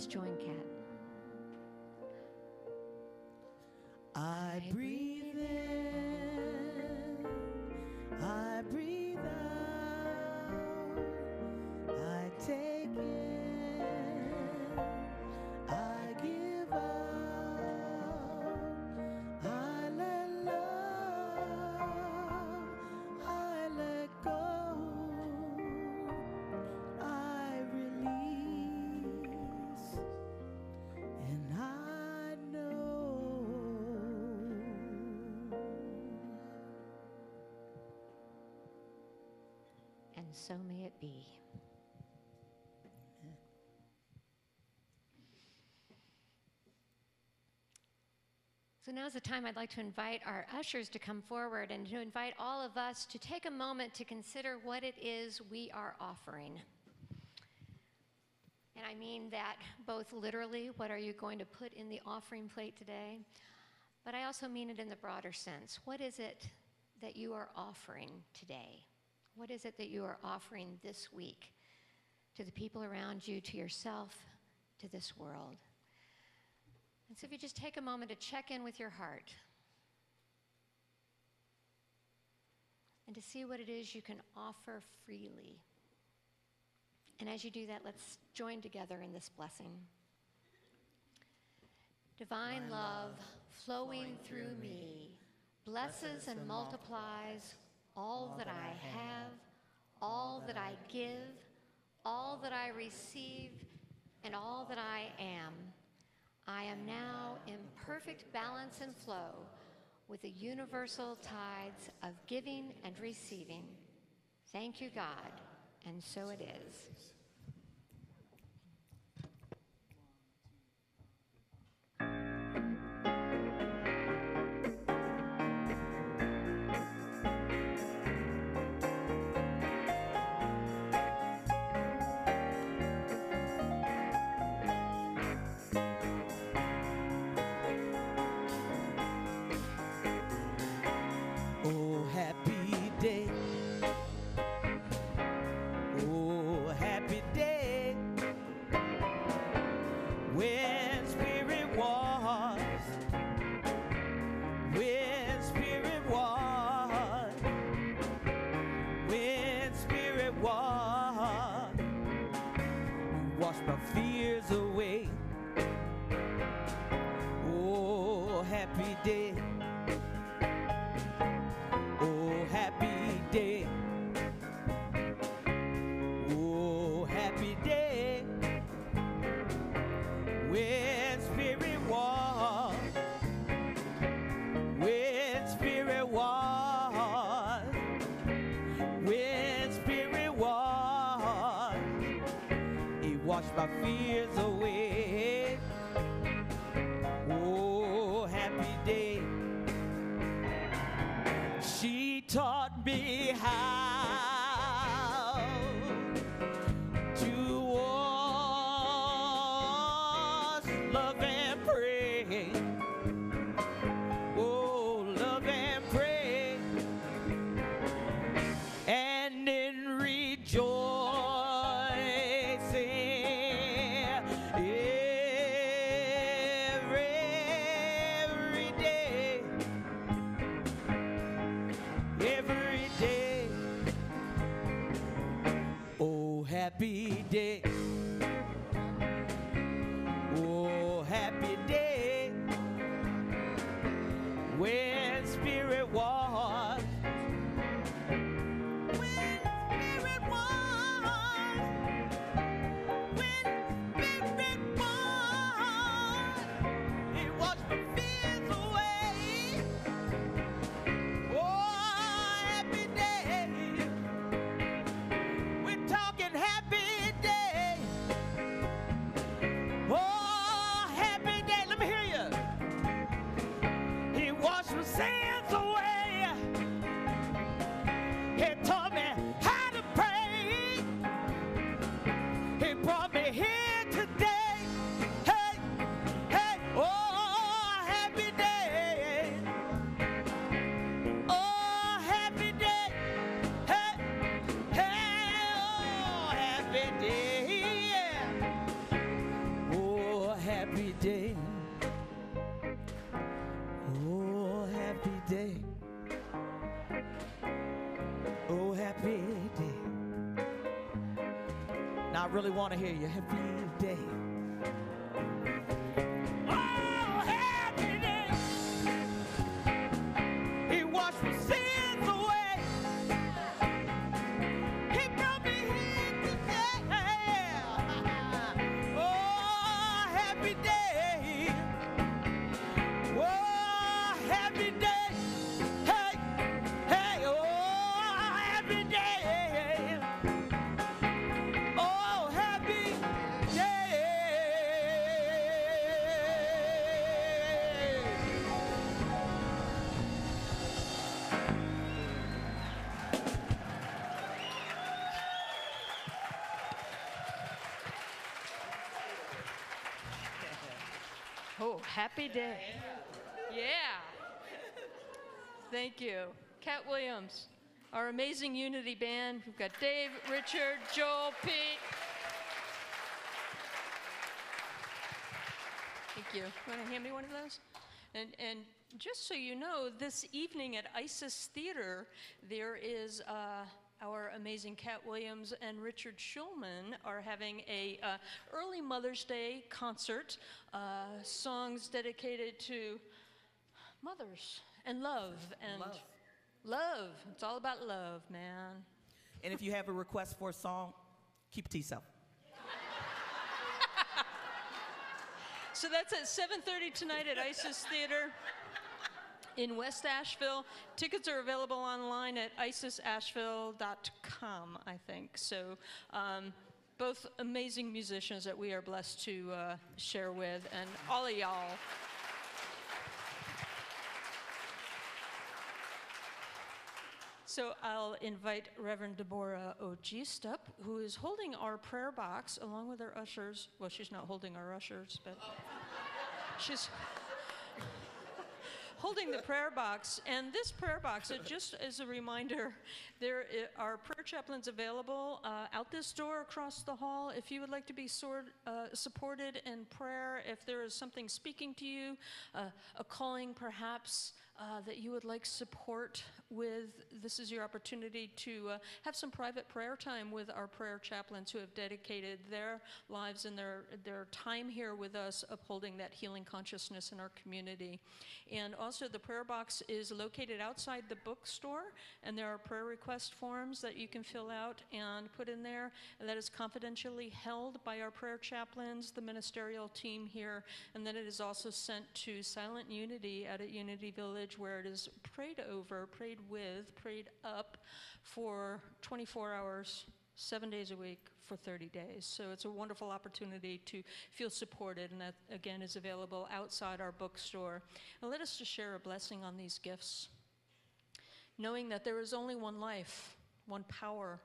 Let's join Kat. I breathe in, I breathe out, I take in, I give out, I let love, I let go, I release, and I know. And so may it be. So now's the time I'd like to invite our ushers to come forward and to invite all of us to take a moment to consider what it is we are offering. And I mean that both literally, what are you going to put in the offering plate today? But I also mean it in the broader sense. What is it that you are offering today? What is it that you are offering this week to the people around you, to yourself, to this world? And so if you just take a moment to check in with your heart and to see what it is you can offer freely. And as you do that, let's join together in this blessing. Divine love flowing through me blesses and multiplies all that I have, all that I give, all that I receive, and all that I am. I am now in perfect balance and flow with the universal tides of giving and receiving. Thank you, God, and so it is. Oh, happy day. Oh, happy day. When spirit was. When spirit was. When spirit was. Wash my fears away. Oh, happy day. Oh, happy day. Oh, happy day. When spirit was. When spirit was. When spirit was. He washed my fears away. Oh, happy day. She taught me how to walk, love and pray. Oh, love and pray. And in rejoicing every day. Every day, really want to hear you. Happy day. Oh, happy day. Yeah. Thank you. Cat Williams, our amazing Unity band. We've got Dave, Richard, Joel, Pete. Thank you. You want to hand me one of those? And just so you know, this evening at ISIS Theater, there is our amazing Cat Williams and Richard Schulman are having a early Mother's Day concert, songs dedicated to mothers and love. And love. It's all about love, man. And if you have a request for a song, keep it to yourself. So that's at 7:30 tonight at ISIS Theater in West Asheville. Tickets are available online at isisasheville.com, I think. So both amazing musicians that we are blessed to share with, and all of y'all. So I'll invite Reverend Deborah Ogist up, who is holding our prayer box along with our ushers. Well, she's not holding our ushers, but she's holding the prayer box. And this prayer box, just as a reminder, there are prayer chaplains available out this door across the hall. If you would like to be supported in prayer, if there is something speaking to you, a calling perhaps that you would like support with, this is your opportunity to have some private prayer time with our prayer chaplains who have dedicated their lives and their time here with us, upholding that healing consciousness in our community. And also the prayer box is located outside the bookstore, and there are prayer request forms that you can fill out and put in there, and that is confidentially held by our prayer chaplains, the ministerial team here, and then it is also sent to Silent Unity out at Unity Village, where it is prayed over, prayed with, prayed up for 24 hours, 7 days a week for 30 days. So it's a wonderful opportunity to feel supported, and that, again, is available outside our bookstore. And let us just share a blessing on these gifts, knowing that there is only one life, one power,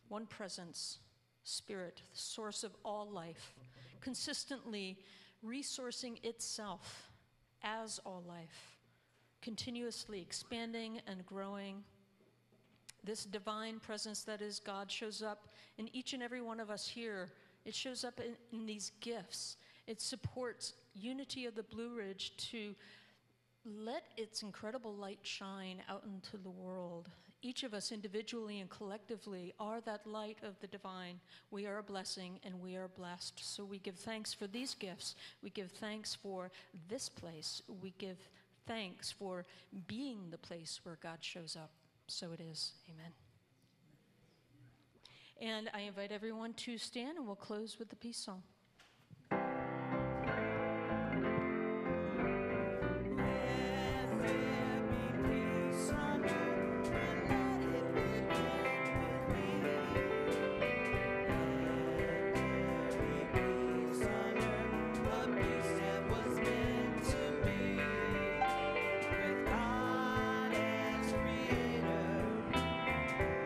one presence, Spirit, the source of all life, consistently resourcing itself as all life, continuously expanding and growing. This divine presence that is God shows up in each and every one of us here. It shows up in these gifts. It supports Unity of the Blue Ridge to let its incredible light shine out into the world. Each of us individually and collectively are that light of the divine. We are a blessing and we are blessed. So we give thanks for these gifts. We give thanks for this place. We give thanks for being the place where God shows up. So it is. Amen. And I invite everyone to stand, and we'll close with the peace song.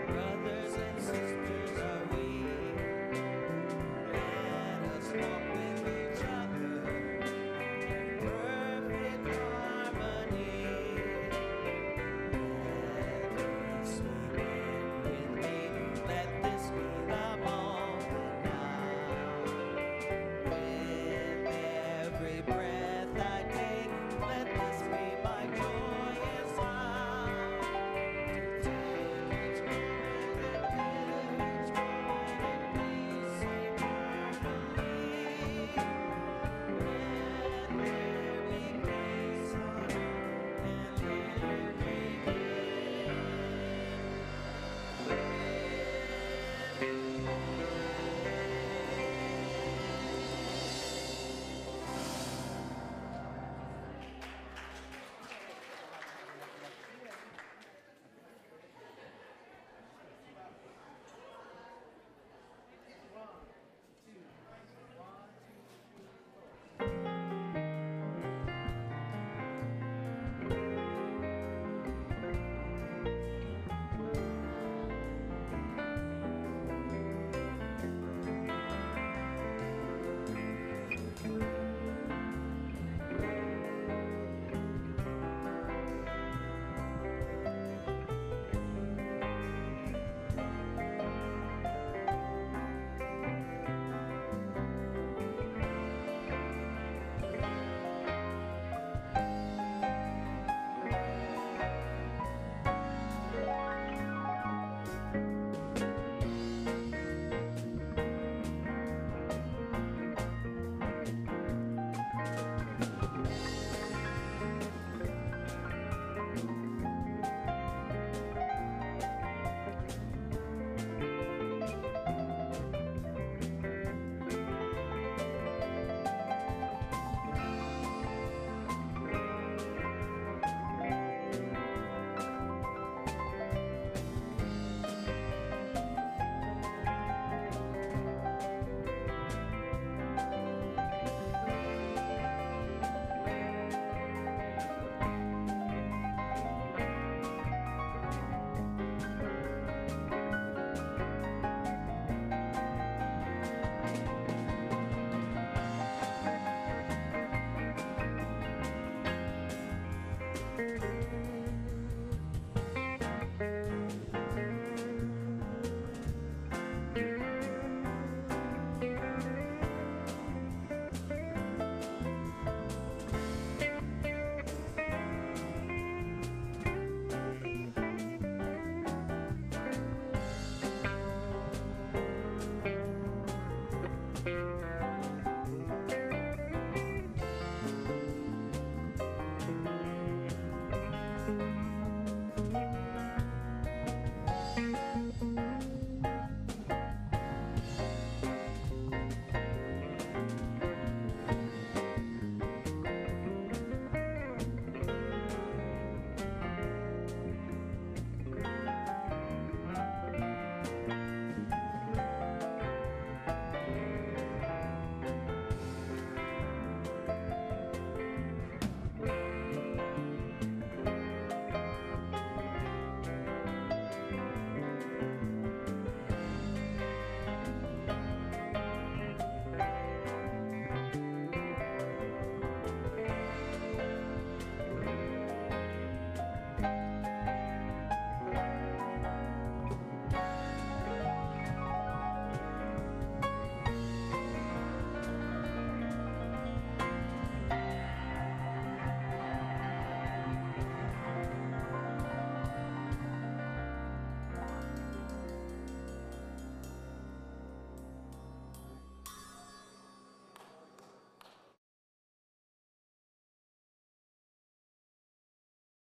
Brothers and sisters are we. Let us walk